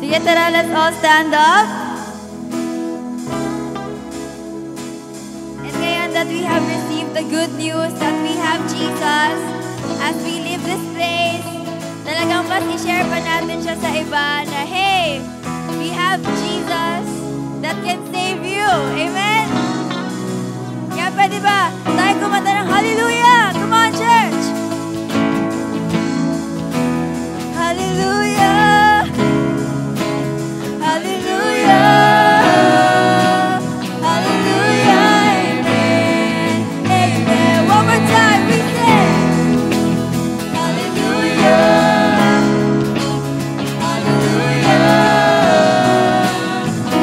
Sige, tara, let's all stand up. And ngayon that we have received the good news that we have Jesus, as we leave this place, talagang mas i-share pa natin siya sa iba na, hey, we have Jesus that can save you. Amen? Kaya pwede ba tayo kumanta ng hallelujah? Come on, church! Hallelujah! Hallelujah, hallelujah, amen, amen. One more time, we sing. Hallelujah, hallelujah,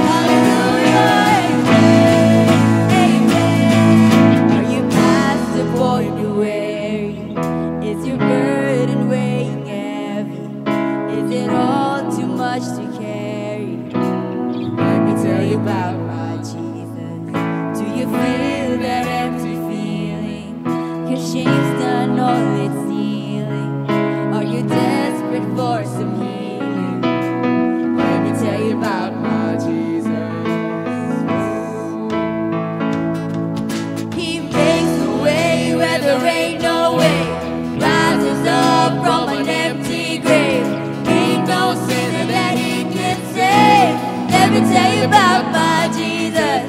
hallelujah, amen, amen. Are you past the point you're weary? Is your burden weighing heavy? Is it all too much to carry? Tell you about my Jesus. Do you feel that empty feeling? 'Cause shame's done all it's stealing. Are you desperate for some healing? Let me tell you about my Jesus. He makes a way where there ain't no way. Rises up from an empty grave. Ain't no sinner that he can save. Let me tell you about my Jesus.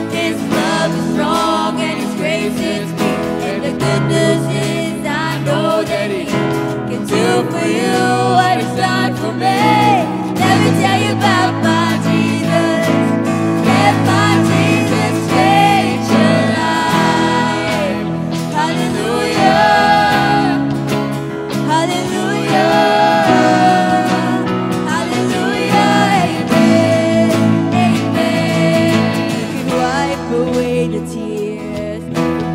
His love is strong and His grace is free. And the good news is I know that He can do for you what He's done for me. Let me tell you about my Jesus. Let my Jesus change your life. Hallelujah. Hallelujah. Away the tears,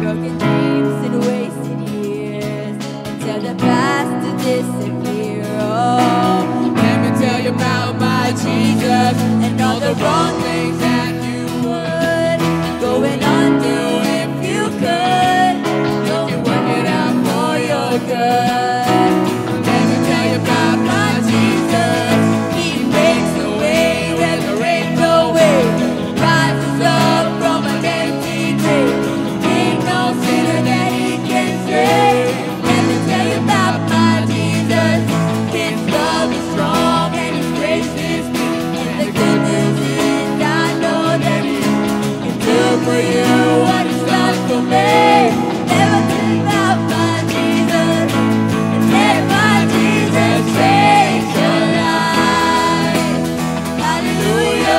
broken dreams and wasted years, and tell the past to disappear. Oh, let me tell you about my Jesus and all the wrong things that you would go and undo if you could. You can work it out for your good. Let me tell you about my Jesus. He makes a way where there ain't no way. Rises up from an empty grave. Ain't no sinner that He can save. Let me tell you about my Jesus. His love is strong and His grace is free. And the good news is I know that He can do for you what He's done for me. Let me tell you about my Jesus. And let my Jesus change your life. Hallelujah.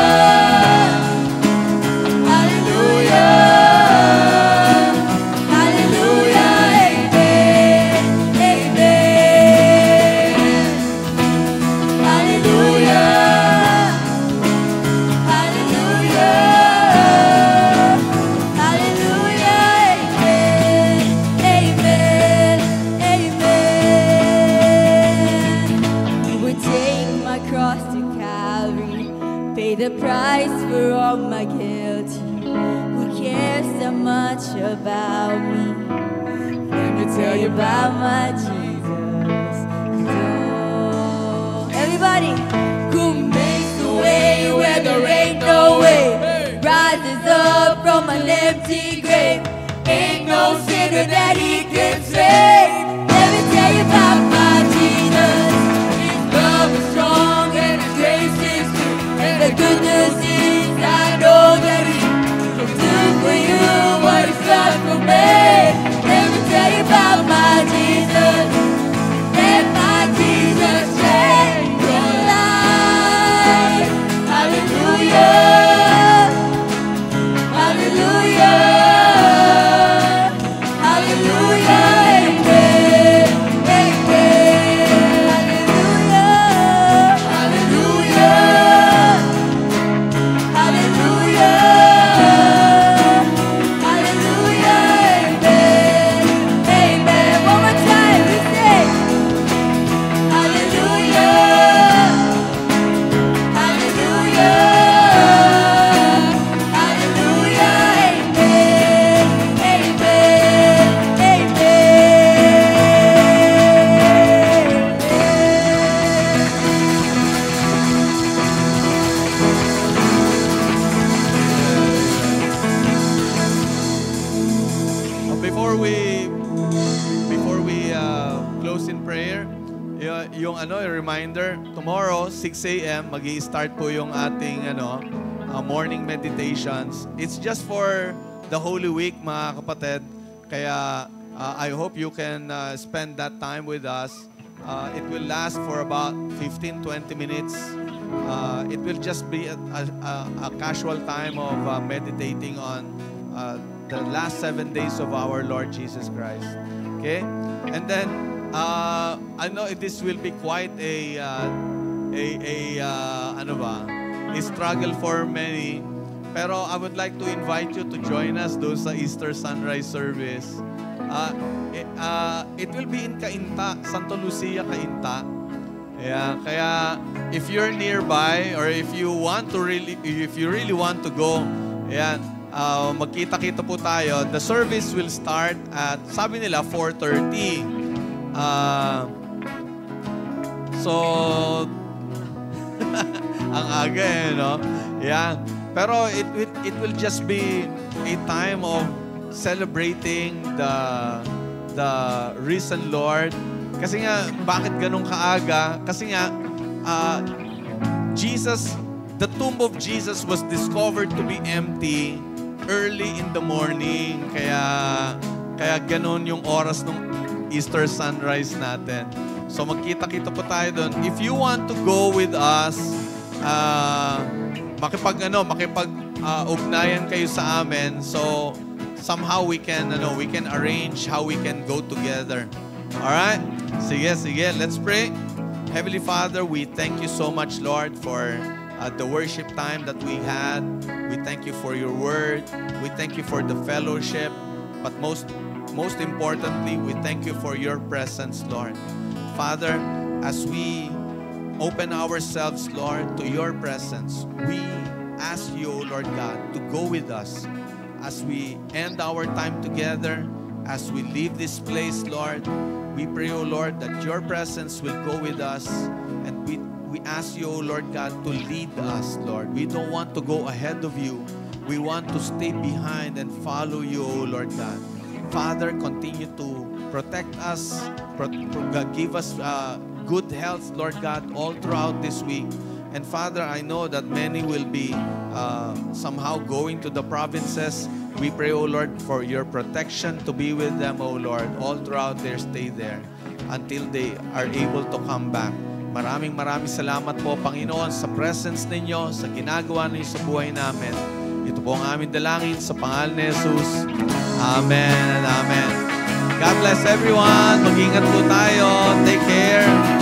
The price for all my guilt. Who cares so much about me? Let me tell you about my Jesus. Oh, everybody, who makes a way where there ain't no way, rises up from an empty grave. Ain't no sinner that He can save. Let me tell you about my Jesus. His love is strong and His grace is true. And the good news is I know that He can do for you what He's done for me. Let me tell you about my Jesus. Let my Jesus change your life. Hallelujah. Hallelujah. Reminder, tomorrow, 6 a.m., mag-i-start po yung ating morning meditations. It's just for the Holy Week, mga kapatid. Kaya I hope you can spend that time with us. It will last for about 15-20 minutes. It will just be a casual time of meditating on the last 7 days of our Lord Jesus Christ. Okay? And then, I know this will be quite a struggle for many. Pero I would like to invite you to join us doon sa Easter Sunrise Service. It will be in Cainta, Santo Lucia, Cainta. Yeah, kaya if you're nearby or if you really want to go, ayan, magkita-kita po tayo. The service will start at, sabi nila, 4:30. So, ang aga no? Yeah. Pero it will just be a time of celebrating the risen Lord. Kasi nga, bakit ganun kaaga? Kasi nga, the tomb of Jesus was discovered to be empty early in the morning. Kaya ganun yung oras ng Easter sunrise natin. So magkita-kita po tayo doon. If you want to go with us, makipag-ugnayan kayo sa amin. So somehow we can arrange how we can go together. All right? Sige. Let's pray. Heavenly Father, we thank you so much, Lord, for the worship time that we had. We thank you for your word. We thank you for the fellowship. But most importantly, we thank you for your presence, Lord. Father, as we open ourselves, Lord, to your presence, we ask you, Lord God, to go with us as we end our time together, as we leave this place, Lord. We pray, O Lord, that your presence will go with us, and we ask you, O Lord God, to lead us, Lord. We don't want to go ahead of you. We want to stay behind and follow you, O Lord God. Father, continue to protect us, give us good health, Lord God, all throughout this week. And Father, I know that many will be somehow going to the provinces. We pray, O Lord, for your protection to be with them, O Lord, all throughout their stay there until they are able to come back. Maraming salamat po, Panginoon, sa presence ninyo, sa ginagawa ninyo sa buhay namin. Ito po ang aming dalangin sa pangalan ni Jesus. Amen and amen. God bless everyone. Mag-ingat po tayo. Take care.